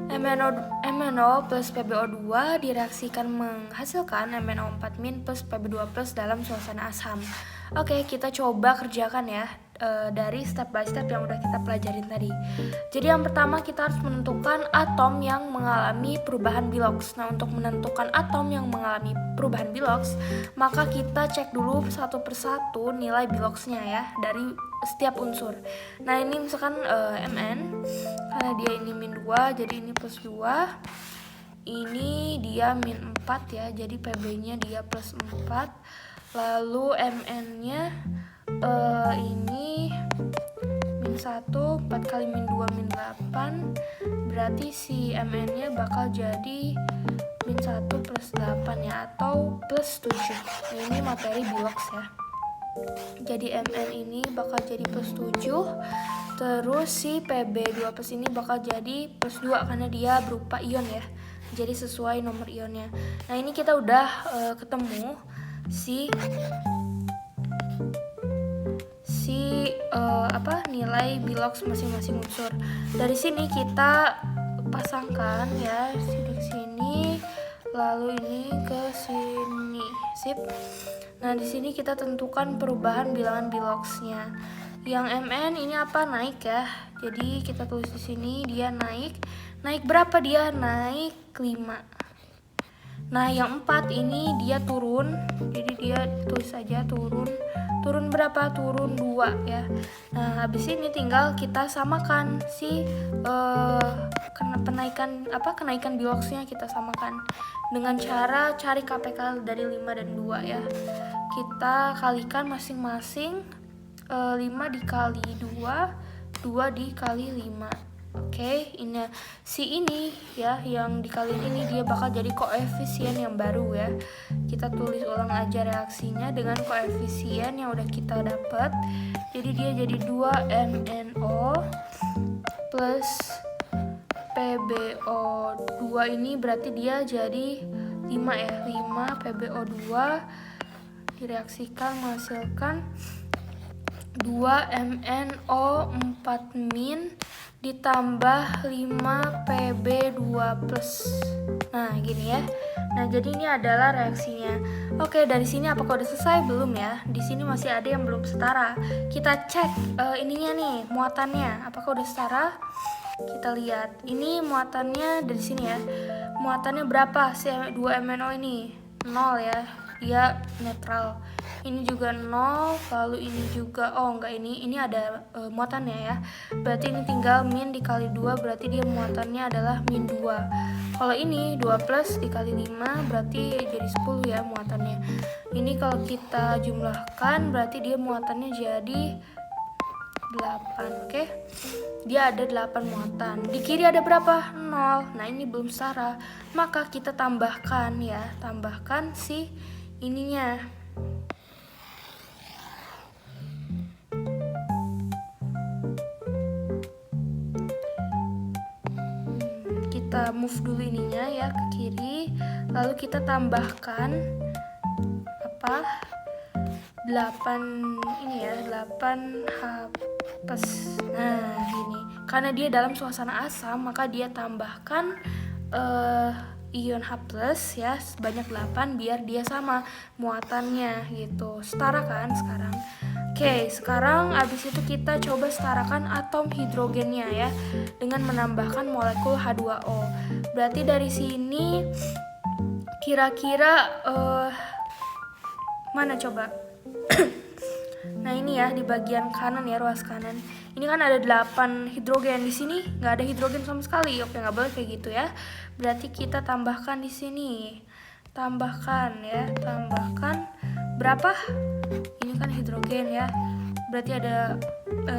MnO plus PbO2 direaksikan menghasilkan MnO4- plus Pb2+ dalam suasana asam. Oke, kita coba kerjakan ya. Dari step by step yang udah kita pelajarin tadi. Jadi yang pertama kita harus menentukan atom yang mengalami perubahan Bilox. Nah, untuk menentukan atom yang mengalami perubahan Bilox, maka kita cek dulu satu persatu nilai Biloxnya ya dari setiap unsur. Nah, ini misalkan Mn, karena dia ini -2, jadi ini +2. Ini dia -4 ya, jadi Pb-nya dia +4. Lalu Mn-nya ini -1, 4 kali -2 -8, berarti si Mn-nya bakal jadi -1 + 8 ya, atau +7. Ini materi Bilox ya. Jadi Mn ini bakal jadi +7. Terus si Pb2 plus ini bakal jadi plus 2 karena dia berupa ion ya. Jadi sesuai nomor ionnya. Nah ini kita udah ketemu nilai bilox masing-masing unsur. Dari sini kita pasangkan ya, sini ke sini, lalu ini ke sini. Sip. Nah, di sini kita tentukan perubahan bilangan biloxnya. Yang Mn ini apa? Naik ya. Jadi kita tulis di sini dia naik. Naik berapa dia? Naik 5. Nah, yang 4 ini dia turun. Jadi dia tulis saja turun. Turun berapa? Turun 2 ya. Nah, habis ini tinggal kita samakan si kenaikan biloxnya kita samakan dengan cara cari KPK dari 5 dan 2 ya. Kita kalikan masing-masing 5 dikali 2, 2 dikali 5. Oke, ini ya yang dikaliin ini dia bakal jadi koefisien yang baru ya. Kita tulis ulang aja reaksinya dengan koefisien yang udah kita dapat. Jadi dia jadi 2MnO plus PbO2 ini berarti dia jadi 5 ya. 5 PbO2 direaksikan menghasilkan 2MnO4- ditambah 5 Pb2+. Nah, gini ya. Nah, jadi ini adalah reaksinya. Oke, dari sini apakah udah selesai? Belum ya. Di sini masih ada yang belum setara. Kita cek ininya nih, muatannya. Apakah udah setara? Kita lihat. Ini muatannya dari sini ya. Muatannya berapa? Si 2MnO ini 0 ya. Dia netral. Ini juga 0, lalu ini juga ini ada muatannya ya. Berarti ini tinggal min dikali 2, berarti dia muatannya adalah min 2. Kalau ini 2 plus dikali 5 berarti jadi 10 ya muatannya. Ini kalau kita jumlahkan berarti dia muatannya jadi 8. Oke. Dia ada 8 muatan. Di kiri ada berapa? 0. Nah, ini belum setara. Maka kita tambahkan ya, tambahkan si ininya. Kita move dulu ininya ya ke kiri, lalu kita tambahkan 8 ini ya, 8H+. Nah, gini. Karena dia dalam suasana asam, maka dia tambahkan ion H+ ya, sebanyak 8 biar dia sama muatannya gitu. Setara kan sekarang? Oke, sekarang abis itu kita coba setarakan atom hidrogennya ya dengan menambahkan molekul H2O. Berarti dari sini kira-kira mana coba? Nah, ini ya di bagian kanan ya, ruas kanan. Ini kan ada 8 hidrogen, di sini nggak ada hidrogen sama sekali. Oke, nggak boleh kayak gitu ya. Berarti kita tambahkan di sini. Tambahkan berapa? Ini kan hidrogen ya. Berarti ada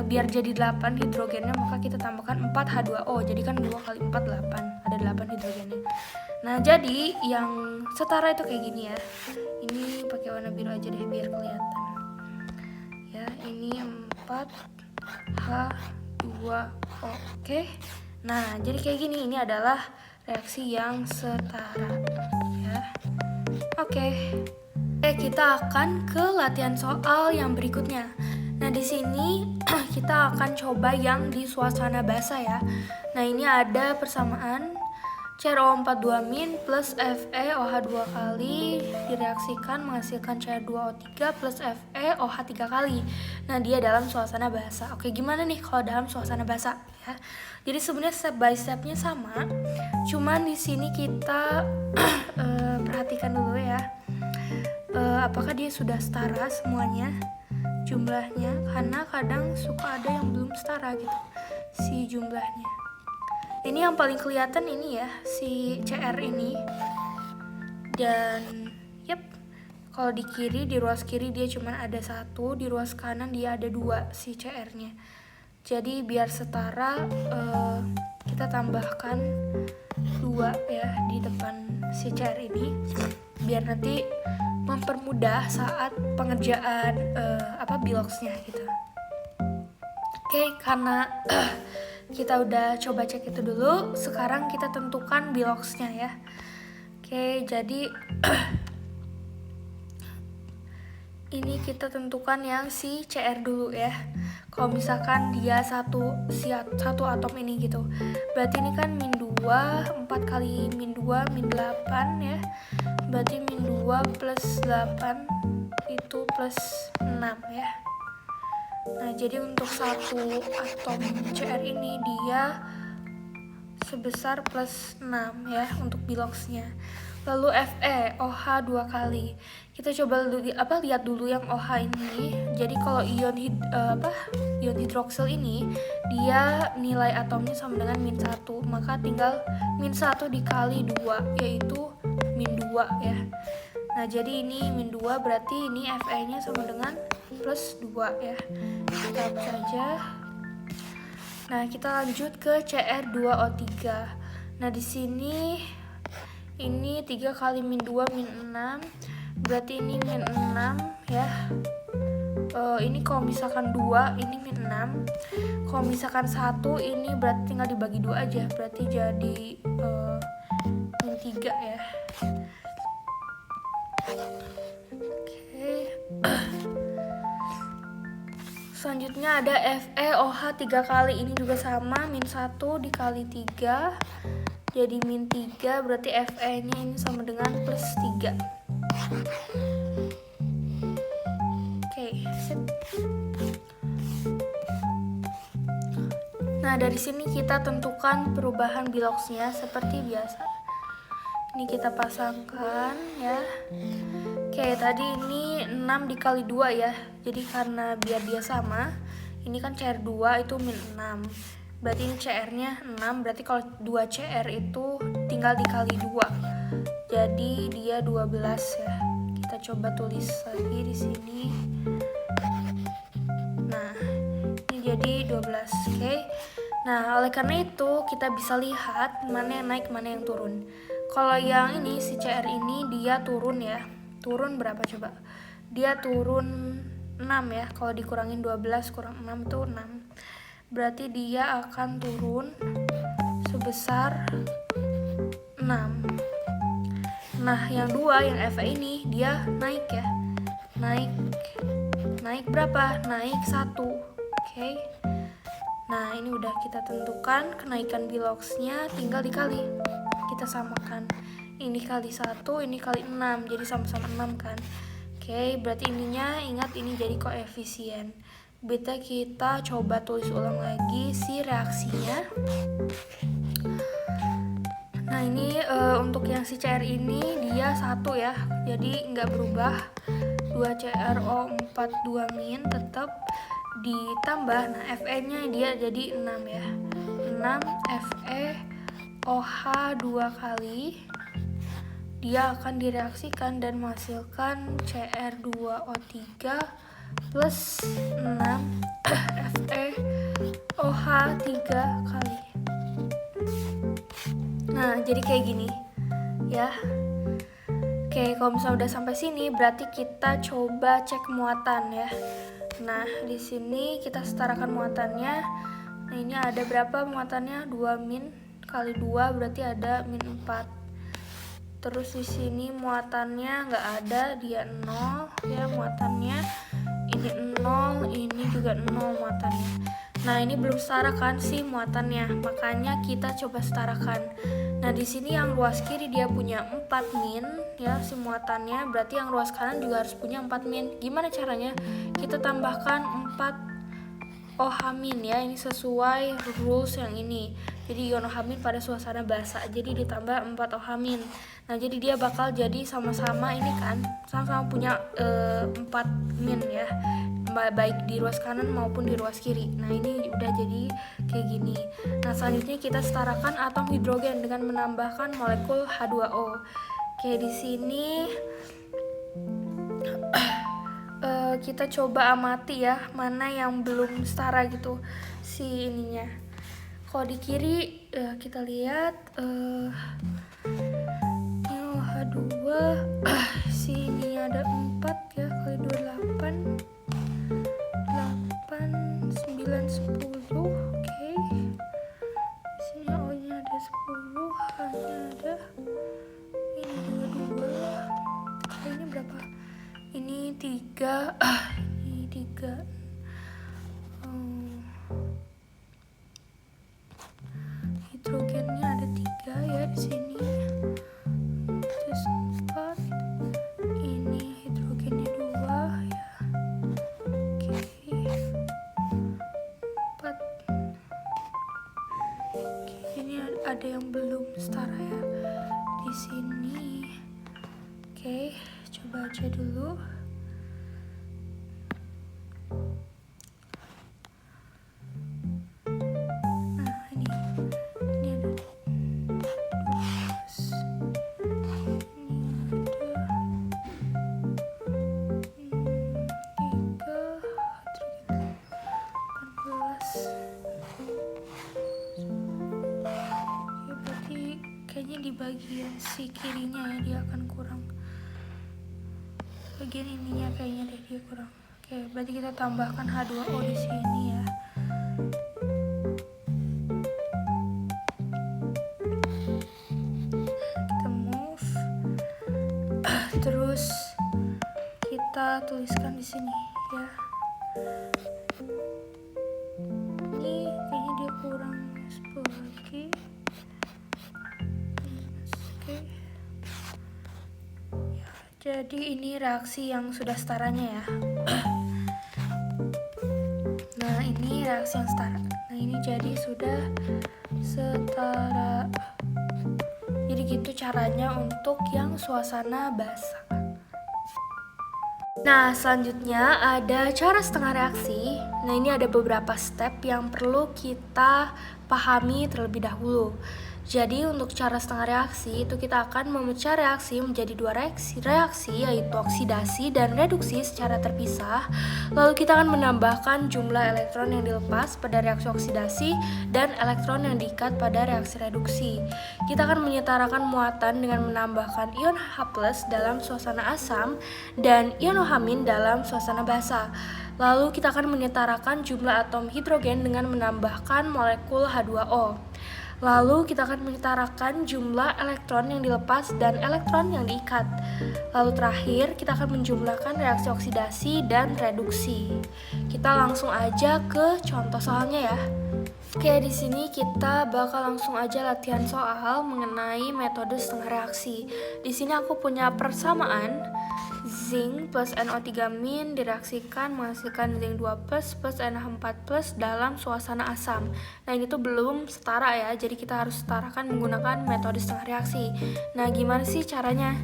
biar jadi 8 hidrogennya, maka kita tambahkan 4 H2O. Jadi kan 2 kali 4 8. Ada 8 hidrogennya. Nah, jadi yang setara itu kayak gini ya. Ini pakai warna biru aja deh biar kelihatan. Ya, ini 4 H2O. Oke. Nah, jadi kayak gini, ini adalah reaksi yang setara ya. Oke, kita akan ke latihan soal yang berikutnya. Nah, di sini kita akan coba yang di suasana basah ya. Nah, ini ada persamaan CrO42- plus FeOH 2 kali direaksikan menghasilkan Cr2O3 plus FeOH 3 kali. Nah, dia dalam suasana basah. Oke, gimana nih kalau dalam suasana basah ya? Jadi sebenarnya step by stepnya sama, cuman di sini kita perhatikan dulu ya, apakah dia sudah setara semuanya jumlahnya, karena kadang suka ada yang belum setara gitu si jumlahnya. Ini yang paling kelihatan ini ya, si Cr ini. Dan kalau di kiri, di ruas kiri dia cuma ada 1, di ruas kanan dia ada 2 si Cr-nya. Jadi biar setara kita tambahkan 2 ya di depan si Cr ini, biar nanti mempermudah saat pengerjaan biloxnya gitu. Oke, karena kita udah coba cek itu dulu, sekarang kita tentukan biloxnya ya. Oke, jadi ini kita tentukan yang si CR dulu ya. Kalau misalkan dia satu atom ini gitu, berarti ini kan min 2, 4 kali min 2, min 8 ya. Berarti min 2 plus 8 itu plus 6 ya. Nah, jadi untuk satu atom CR ini dia sebesar plus 6 ya untuk biloxnya. Lalu Fe, OH 2 kali. Kita coba lihat dulu yang OH ini. Jadi kalau ion hidroksil ini dia nilai atomnya sama dengan min 1, maka tinggal min 1 dikali 2 yaitu min 2 ya. Nah, jadi ini min 2 berarti ini Fe-nya sama dengan plus 2 ya. Kita hapus saja. Nah, kita lanjut ke Cr2O3. Nah, di sini ini 3 kali min 2 min 6. Berarti ini min 6 ya. Ini kalau misalkan 2 ini min 6. Kalau misalkan 1 ini berarti tinggal dibagi 2 aja. Berarti jadi min 3 ya. Oke. Selanjutnya ada FeOH 3 kali, ini juga sama, min 1 dikali 3 jadi min 3, berarti Fe nya ini sama dengan plus 3. Oke, sip. Nah, dari sini kita tentukan perubahan biloxnya seperti biasa. Ini kita pasangkan ya. Oke, tadi ini 6 dikali 2 ya. Jadi karena biar dia sama, ini kan CR2 itu min 6. Berarti ini CR-nya 6, berarti kalau 2 CR itu tinggal dikali 2. Jadi dia 12 ya. Kita coba tulis lagi di sini. Nah, ini jadi 12. Oke. Nah, oleh karena itu kita bisa lihat mana yang naik, mana yang turun. Kalau yang ini si CR ini dia turun ya. Turun berapa coba? Dia turun 6 ya. Kalau dikurangin 12 kurang 6 itu 6. Berarti dia akan turun sebesar 6. Nah, yang 2 yang Fe ini dia naik ya. Naik berapa? Naik 1. Oke. Nah, ini udah kita tentukan kenaikan biloxnya, tinggal dikali. Kita samakan. Ini kali 1, ini kali 6, jadi sama-sama 6 kan. Oke, berarti ininya ingat ini jadi koefisien. Beta kita coba tulis ulang lagi si reaksinya. Nah, ini untuk yang si CR ini dia 1 ya, jadi nggak berubah. 2CrO4 2- tetap ditambah. Nah, Fe-nya dia jadi 6 ya. 6 FeOH 2 kali. Dia akan direaksikan dan menghasilkan Cr2O3 plus 6 FeOH 3 kali. Nah, jadi kayak gini ya. Oke, kalau misalnya udah sampai sini berarti kita coba cek muatan ya. Nah, di sini kita setarakan muatannya. Nah, ini ada berapa muatannya? 2 min kali 2 berarti ada min 4. Terus di sini muatannya nggak ada, dia 0 ya muatannya. Ini 0, ini juga 0 muatannya. Nah, ini belum setara kan sih muatannya, makanya kita coba setarakan. Nah, di sini yang ruas kiri dia punya 4 min ya si muatannya, berarti yang ruas kanan juga harus punya 4 min. Gimana caranya? Kita tambahkan 4 OH min ya, ini sesuai rules yang ini. Jadi ion OH min pada suasana basa, jadi ditambah 4 OH min. Nah, jadi dia bakal jadi sama-sama ini kan, sama-sama punya 4 min ya, baik di ruas kanan maupun di ruas kiri. Nah, ini udah jadi kayak gini. Nah, selanjutnya kita setarakan atom hidrogen dengan menambahkan molekul H2O. Oke, di sini kita coba amati ya, mana yang belum setara gitu si ininya. Kalau di kiri kita lihat ini H2 sini ada 4 ya, kali 2 8. 9, 10. Oke. Di sini O-nya ada 10, H-nya ada. Ini juga 2. Ini berapa? Ini 3. Ini 3. Hidrogennya ada 3 ya di sini. Terus 4. Ini hidrogennya 2 ya. Oke. 4. Oke, ini ada yang belum setara ya di sini. Oke, coba aja dulu. Kayaknya di bagian si kirinya ya dia akan kurang. Bagian ininya kayaknya deh dia kurang. Oke, berarti kita tambahkan H2O di sini ya. Kita move. Terus kita tuliskan di sini ya. Ini kayaknya dia kurang 10 lagi. Ya, jadi ini reaksi yang sudah setaranya ya. Nah, ini reaksi yang setara. Nah, ini jadi sudah setara. Jadi gitu caranya untuk yang suasana basah. Nah, selanjutnya ada cara setengah reaksi. Nah, ini ada beberapa step yang perlu kita pahami terlebih dahulu. Jadi untuk cara setengah reaksi itu kita akan memecah reaksi menjadi 2 reaksi yaitu oksidasi dan reduksi secara terpisah. Lalu kita akan menambahkan jumlah elektron yang dilepas pada reaksi oksidasi dan elektron yang diikat pada reaksi reduksi. Kita akan menyetarakan muatan dengan menambahkan ion H+ dalam suasana asam dan ion OH- dalam suasana basah. Lalu kita akan menyetarakan jumlah atom hidrogen dengan menambahkan molekul H2O. Lalu kita akan menyetarakan jumlah elektron yang dilepas dan elektron yang diikat. Lalu terakhir kita akan menjumlahkan reaksi oksidasi dan reduksi. Kita langsung aja ke contoh soalnya ya. Oke, di sini kita bakal langsung aja latihan soal mengenai metode setengah reaksi. Di sini aku punya persamaan zinc plus NO3- direaksikan menghasilkan zinc 2+ plus NH4+ dalam suasana asam. Nah, ini tuh belum setara ya, jadi kita harus setarakan menggunakan metode setengah reaksi. Nah, gimana sih caranya?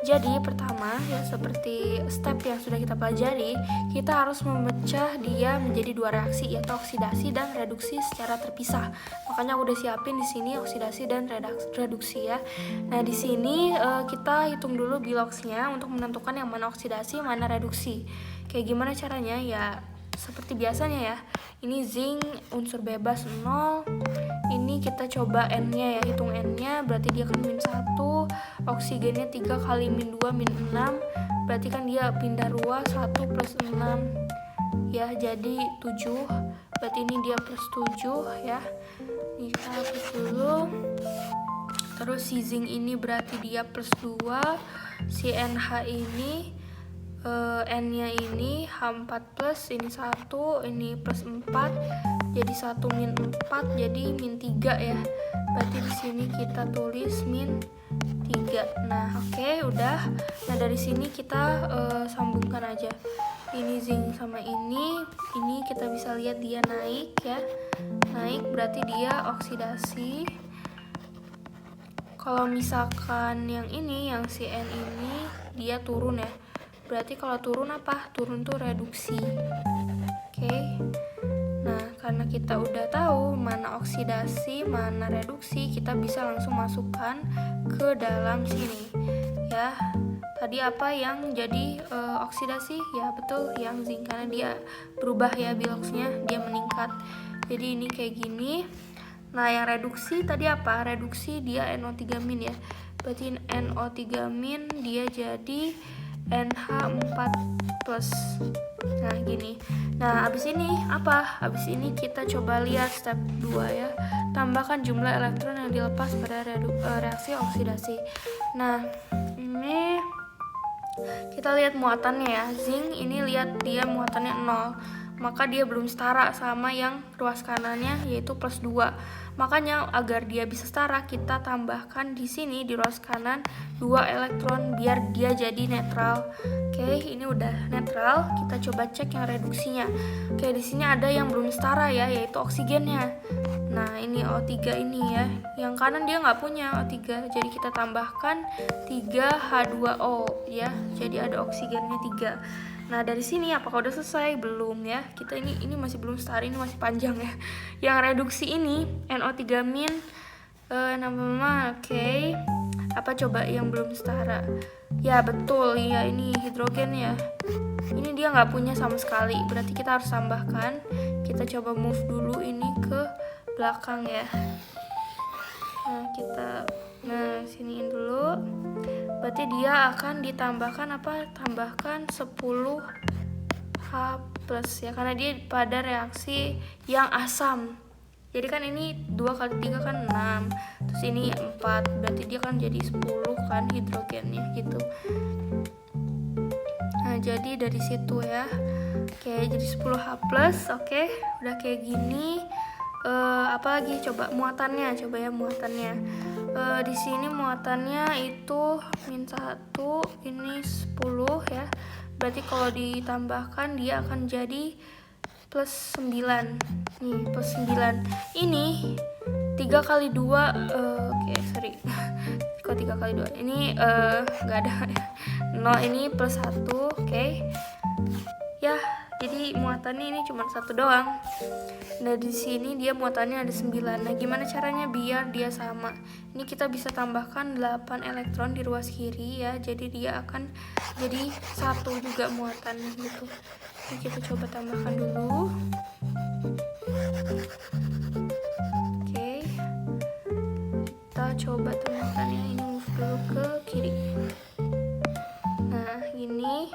Jadi pertama ya seperti step yang sudah kita pelajari, kita harus memecah dia menjadi 2 reaksi yaitu oksidasi dan reduksi secara terpisah. Makanya aku udah siapin di sini oksidasi dan reduksi ya. Nah, di sini kita hitung dulu biloxnya untuk menentukan yang mana oksidasi, mana reduksi. Kayak gimana caranya? Ya seperti biasanya ya. Ini zinc unsur bebas 0. Ini kita coba N-nya ya, hitung N-nya berarti dia kan -1. Oksigennya 3 kali -2 -6. Berarti kan dia pindah ruas 1 plus 6 ya, jadi 7. Berarti ini dia plus 7 ya. Ini kita hapus dulu. Terus si zinc ini berarti dia plus 2. Si NH ini N-nya ini H4+, ini 1, ini plus 4. Jadi 1 min 4 jadi min 3 ya. Berarti di sini kita tulis min 3. Nah, oke, udah. Nah, dari sini kita sambungkan aja. Ini zinc sama ini kita bisa lihat dia naik ya. Naik berarti dia oksidasi. Kalau misalkan yang ini, yang si N ini dia turun ya. Berarti kalau turun apa? Turun tuh reduksi. Oke. Nah, karena kita udah tahu mana oksidasi, mana reduksi, kita bisa langsung masukkan ke dalam sini. Ya. Tadi apa yang jadi oksidasi? Ya, betul, yang zinc karena dia berubah ya biloxnya, dia meningkat. Jadi ini kayak gini. Nah, yang reduksi tadi apa? Reduksi dia NO3- ya. Berarti NO3- dia jadi NH4+ plus. Nah gini. Nah abis ini apa? Abis ini kita coba lihat step 2 ya. Tambahkan jumlah elektron yang dilepas pada reaksi oksidasi. Nah ini kita lihat muatannya ya. Zinc ini lihat dia muatannya 0, maka dia belum setara sama yang ruas kanannya yaitu plus 2. Makanya agar dia bisa setara, kita tambahkan di sini di ruas kanan 2 elektron biar dia jadi netral. Oke, ini udah netral. Kita coba cek yang reduksinya. Oke, di sini ada yang belum setara ya, yaitu oksigennya. Nah, ini O3 ini ya. Yang kanan dia nggak punya O3, jadi kita tambahkan 3H2O ya. Jadi ada oksigennya 3. Nah dari sini apakah udah selesai? Belum ya. Kita ini masih belum setara, ini masih panjang ya. Yang reduksi ini NO3- nama oke. Apa coba yang belum setara? Ya betul ya, ini hidrogen ya. Ini dia nggak punya sama sekali. Berarti kita harus tambahkan. Kita coba move dulu ini ke belakang ya. Nah kita siniin dulu. Berarti dia akan ditambahkan apa? Tambahkan 10H+ ya, karena dia pada reaksi yang asam. Jadi kan ini 2 kali 3 kan 6, terus ini 4, berarti dia kan jadi 10 kan hidrogennya gitu. Nah jadi dari situ ya. Oke, jadi 10H+. Oke, udah kayak gini. Apalagi coba muatannya, coba ya muatannya. Di sini muatannya itu -1, ini 10 ya. Berarti kalau ditambahkan dia akan jadi plus 9. Nih, plus 9. Ini 3 kali 2 oke, sorry. Kok 3 kali 2? Ini enggak ada. 0 ini plus 1, oke. Ya, jadi muatannya ini cuma 1 doang. Nah di sini dia muatannya ada 9. Nah gimana caranya biar dia sama? Ini kita bisa tambahkan 8 elektron di ruas kiri ya. Jadi dia akan jadi 1 juga muatannya gitu. Ini kita coba tambahkan dulu. Oke, kita coba tambahkannya. Ini move dulu ke kiri. Nah ini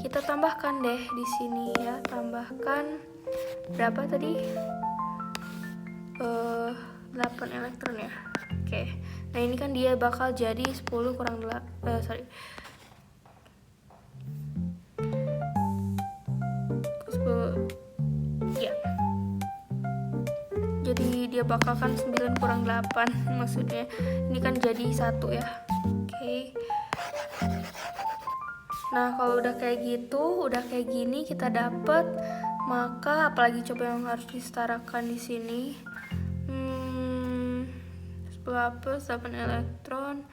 kita tambahkan deh di sini ya. Tambahkan berapa tadi? 8 elektron ya. Oke. Nah, ini kan dia bakal jadi 10 kurang 8 10 ya. Jadi dia bakal kan 9 kurang 8 maksudnya. Ini kan jadi 1 ya. Oke. Nah, kalau udah kayak gitu, udah kayak gini kita dapat. Maka apalagi coba yang harus disetarakan di sini. 10 plus 8 elektron,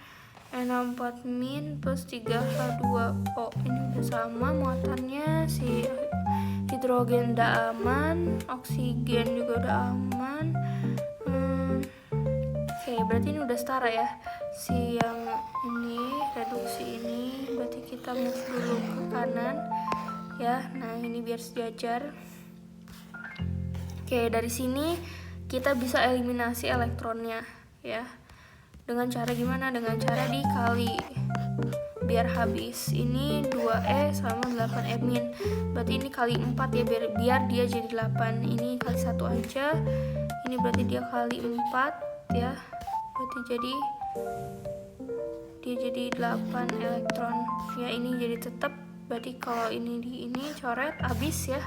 NO4- plus 3H2O. Ini udah sama muatannya. Si hidrogen udah aman, oksigen juga udah aman. Oke, berarti ini udah setara ya. Si yang ini reduksi ini, berarti kita move dulu ke kanan ya. Nah ini biar sejajar. Oke, dari sini kita bisa eliminasi elektronnya ya. Dengan cara gimana? Dengan cara dikali biar habis. Ini 2E sama 8E-. Berarti ini kali 4 ya, biar dia jadi 8. Ini kali 1 aja. Ini berarti dia kali 4 ya. Berarti dia jadi 8 elektron. Ya ini jadi tetap. Berarti kalau ini coret habis ya.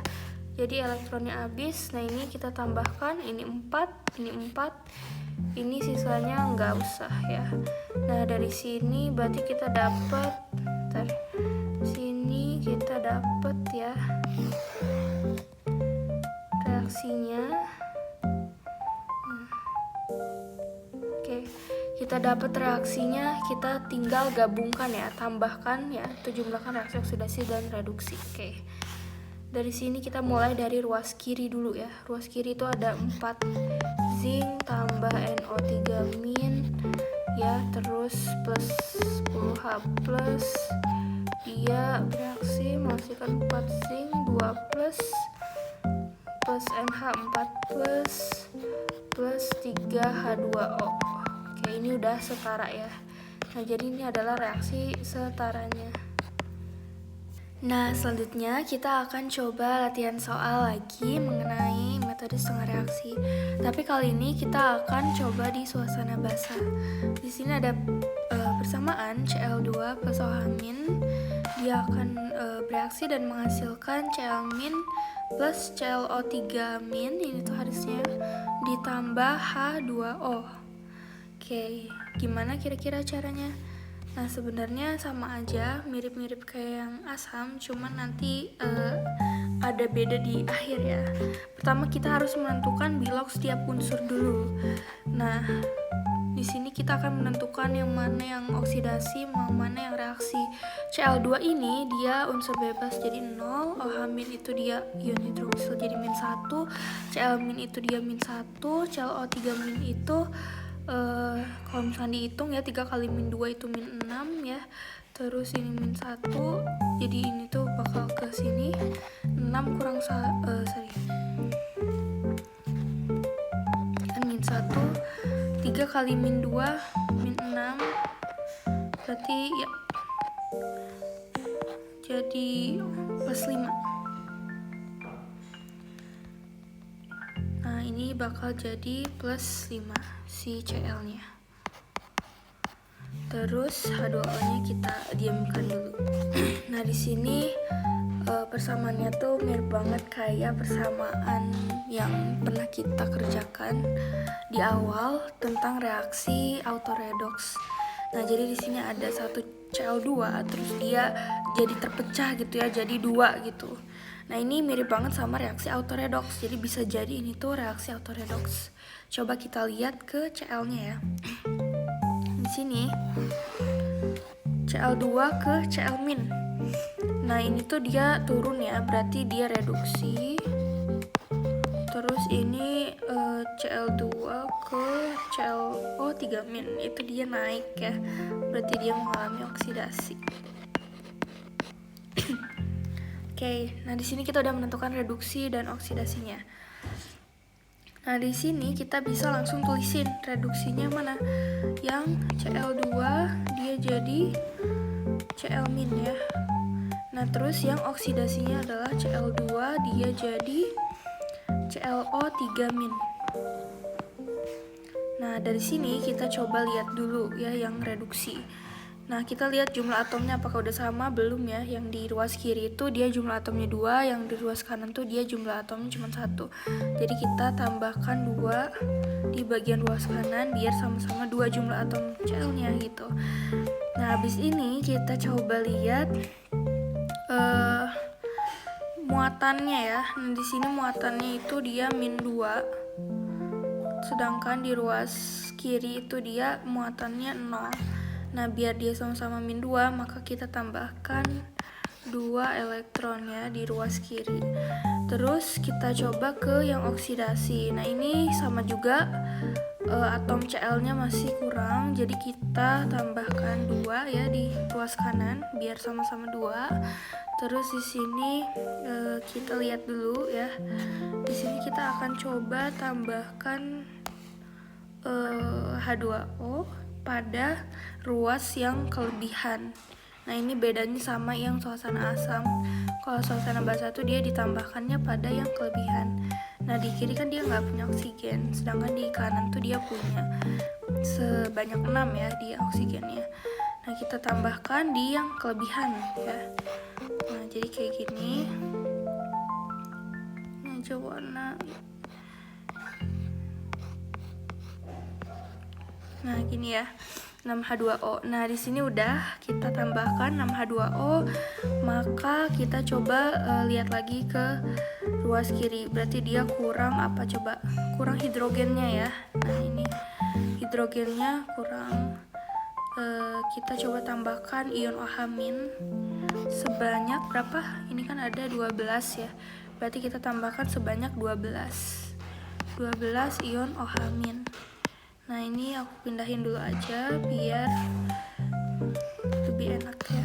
Jadi elektronnya habis. Nah ini kita tambahkan, ini 4, ini 4. Ini sisanya nggak usah ya. Nah dari sini berarti kita dapat, sini kita dapat ya reaksinya. Oke, kita dapat reaksinya. Kita tinggal gabungkan ya, tambahkan ya, jumlahkan reaksi oksidasi dan reduksi. Oke. Dari sini kita mulai dari ruas kiri dulu ya. Ruas kiri itu ada 4 zinc tambah NO3- ya, terus plus 10H+. Dia bereaksi menghasilkan 4 zinc, 2 plus NH4+ plus 3H2O. Oke, ini udah setara ya. Nah, jadi ini adalah reaksi setaranya. Nah, selanjutnya kita akan coba latihan soal lagi mengenai metode setengah reaksi. Tapi kali ini kita akan coba di suasana basah. Di sini ada persamaan Cl2 plus OH-. Dia akan bereaksi dan menghasilkan Cl- plus ClO3-. Ini tuh harusnya ditambah H2O. Oke, gimana kira-kira caranya? Nah, sebenarnya sama aja, mirip-mirip kayak yang asam, cuman nanti ada beda di akhir ya. Pertama kita harus menentukan bilog setiap unsur dulu. Nah, di sini kita akan menentukan yang mana yang oksidasi, mana yang reaksi. Cl2 ini dia unsur bebas jadi 0, OH- itu dia ion hidroksil jadi -1, Cl- itu dia -1, ClO3- itu kalau misalnya dihitung ya 3 kali -2 itu -6 ya. Terus ini -1, jadi ini tuh bakal ke sini 6 kurang sorry kan -1, 3 kali -2 -6, berarti ya jadi +5. Nah, ini bakal jadi +5 si Cl-nya. Terus H2O-nya kita diamkan dulu. Nah, di sini persamaannya tuh mirip banget kayak persamaan yang pernah kita kerjakan di awal tentang reaksi autoredox. Nah, jadi di sini ada satu Cl2 terus dia jadi terpecah gitu ya, jadi 2 gitu. Nah, ini mirip banget sama reaksi autoredox. Jadi bisa jadi ini tuh reaksi autoredox. Coba kita lihat ke Cl-nya ya. Di sini Cl2 ke Cl-. Nah, ini tuh dia turun ya, berarti dia reduksi. Terus ini Cl2 ke ClO3- itu dia naik ya, berarti dia mengalami oksidasi. Oke, nah di sini kita udah menentukan reduksi dan oksidasinya. Nah, di sini kita bisa langsung tulisin reduksinya mana. Yang Cl2 dia jadi Cl- ya. Nah, terus yang oksidasinya adalah Cl2 dia jadi ClO3-. Nah, dari sini kita coba lihat dulu ya yang reduksi. Nah, kita lihat jumlah atomnya apakah udah sama belum ya. Yang di ruas kiri itu dia jumlah atomnya 2, yang di ruas kanan tuh dia jumlah atomnya cuma 1. Jadi kita tambahkan 2 di bagian ruas kanan biar sama-sama 2 jumlah atom Cl-nya gitu. Nah, habis ini kita coba lihat muatannya ya. Nah, di sini muatannya itu dia -2. Sedangkan di ruas kiri itu dia muatannya 0. Nah, biar dia sama-sama -2, maka kita tambahkan 2 elektron ya di ruas kiri. Terus kita coba ke yang oksidasi. Nah, ini sama juga atom Cl-nya masih kurang, jadi kita tambahkan 2 ya di ruas kanan biar sama-sama 2. Terus di sini kita lihat dulu ya. Di sini kita akan coba tambahkan H2O pada ruas yang kelebihan. Nah, ini bedanya sama yang suasana asam. Kalau suasana basah tuh dia ditambahkannya pada yang kelebihan. Nah, di kiri kan dia nggak punya oksigen, sedangkan di kanan tuh dia punya sebanyak 6 ya dia oksigennya. Nah, kita tambahkan di yang kelebihan ya. Nah, jadi kayak gini. Ini aja warna. Nah, gini ya. 6H2O. Nah, di sini udah kita tambahkan 6H2O, maka kita coba lihat lagi ke ruas kiri. Berarti dia kurang apa coba? Kurang hidrogennya ya. Nah, ini hidrogennya kurang. Kita coba tambahkan ion OH- sebanyak berapa? Ini kan ada 12 ya. Berarti kita tambahkan sebanyak 12 ion OH-. Nah, ini aku pindahin dulu aja biar lebih enak ya.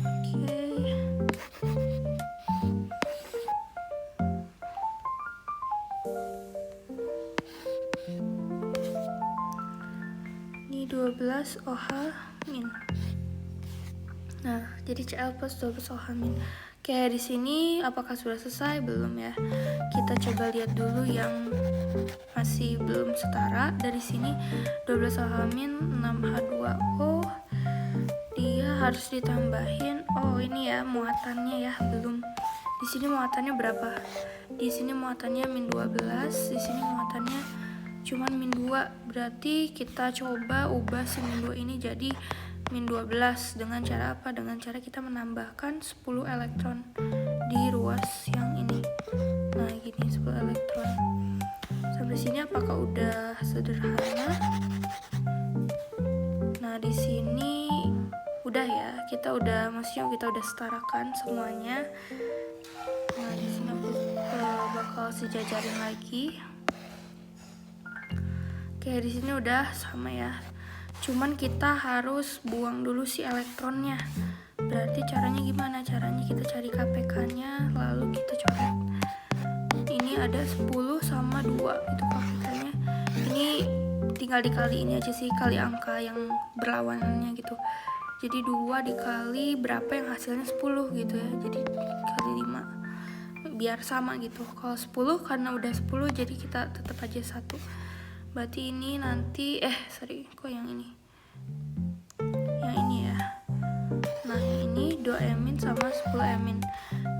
Oke. Ini 12 12OH-. Nah, jadi Cl plus 12OH-. Oke, di sini apakah sudah selesai? Belum ya. Kita coba lihat dulu yang masih belum setara. Dari sini 12OH-, 6H2O. Dia harus ditambahin. Oh, ini ya muatannya ya, belum. Di sini muatannya berapa? Di sini muatannya -12, di sini muatannya cuman -2. Berarti kita coba ubah si -2 ini jadi -12 dengan cara apa? Dengan cara kita menambahkan 10 elektron di ruas yang ini. Nah, gini 10 elektron. Sampai sini apakah udah sederhana? Nah, di sini udah ya. Maksudnya kita udah setarakan semuanya. Nah, di sini aku bakal sejajarin lagi. Oke, di sini udah sama ya. Cuman kita harus buang dulu si elektronnya. Berarti caranya gimana? Caranya kita cari KPK-nya, lalu kita coret. Ini ada 10 sama 2 itu KPK-nya. Ini tinggal dikali ini aja sih, kali angka yang berlawanannya gitu. Jadi 2 dikali berapa yang hasilnya 10 gitu ya. Jadi kali 5 biar sama gitu. Kalau 10 karena udah 10 jadi kita tetap aja 1. Berarti ini nanti kok yang ini? Yang ini ya. Nah, ini 2 sama 10.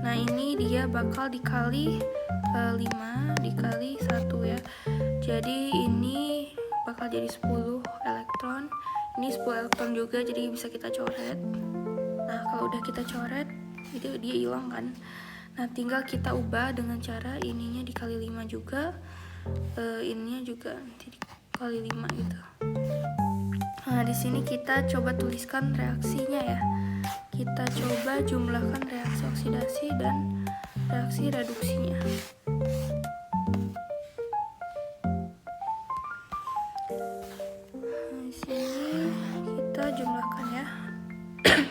Nah, ini dia bakal dikali 5 dikali 1 ya. Jadi ini bakal jadi 10 elektron. Ini 10 elektron juga, jadi bisa kita coret. Nah, kalau udah kita coret, itu dia hilang kan. Nah, tinggal kita ubah dengan cara ininya dikali 5 juga, ininya juga nanti dikali 5 gitu. Nah, di sini kita coba tuliskan reaksinya ya. Kita coba jumlahkan reaksi oksidasi dan reaksi reduksinya. Nah, di sini kita jumlahkan ya.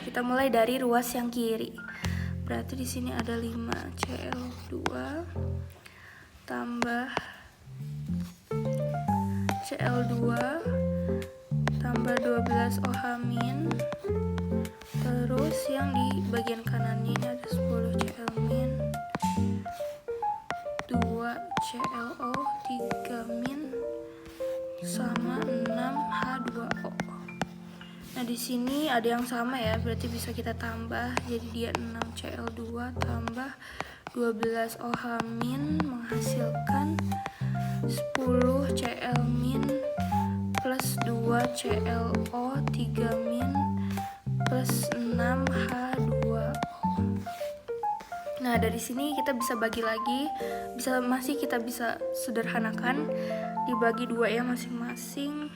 Kita mulai dari ruas yang kiri. Berarti di sini ada 5Cl2 tambah Cl2 tambah 12OH-, terus yang di bagian kanannya ini ada 10Cl-, 2ClO, 3- sama 6H2O. Nah, di sini ada yang sama ya, berarti bisa kita tambah. Jadi dia 6Cl2 tambah 12OH- menghasilkan 10Cl- plus 2ClO, 3- plus 6H2O. Nah, dari sini kita bisa bagi lagi, kita bisa sederhanakan, dibagi 2 ya masing-masing.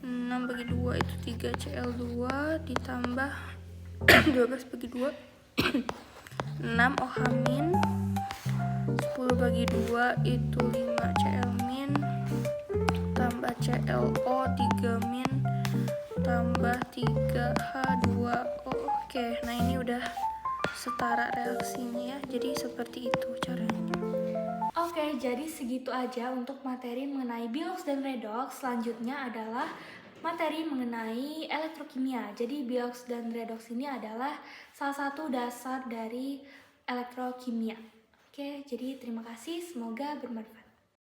6 bagi 2 itu 3Cl2 ditambah 12 bagi 2 6OH-, 10 bagi 2 itu 5Cl- tambah ClO, 3- tambah 3H2O. Oke, nah ini udah setara reaksinya ya. Jadi seperti itu caranya. Oke, jadi segitu aja untuk materi mengenai bilox dan redox. Selanjutnya adalah materi mengenai elektrokimia. Jadi bilox dan redox ini adalah salah satu dasar dari elektrokimia. Oke, jadi terima kasih, semoga bermanfaat.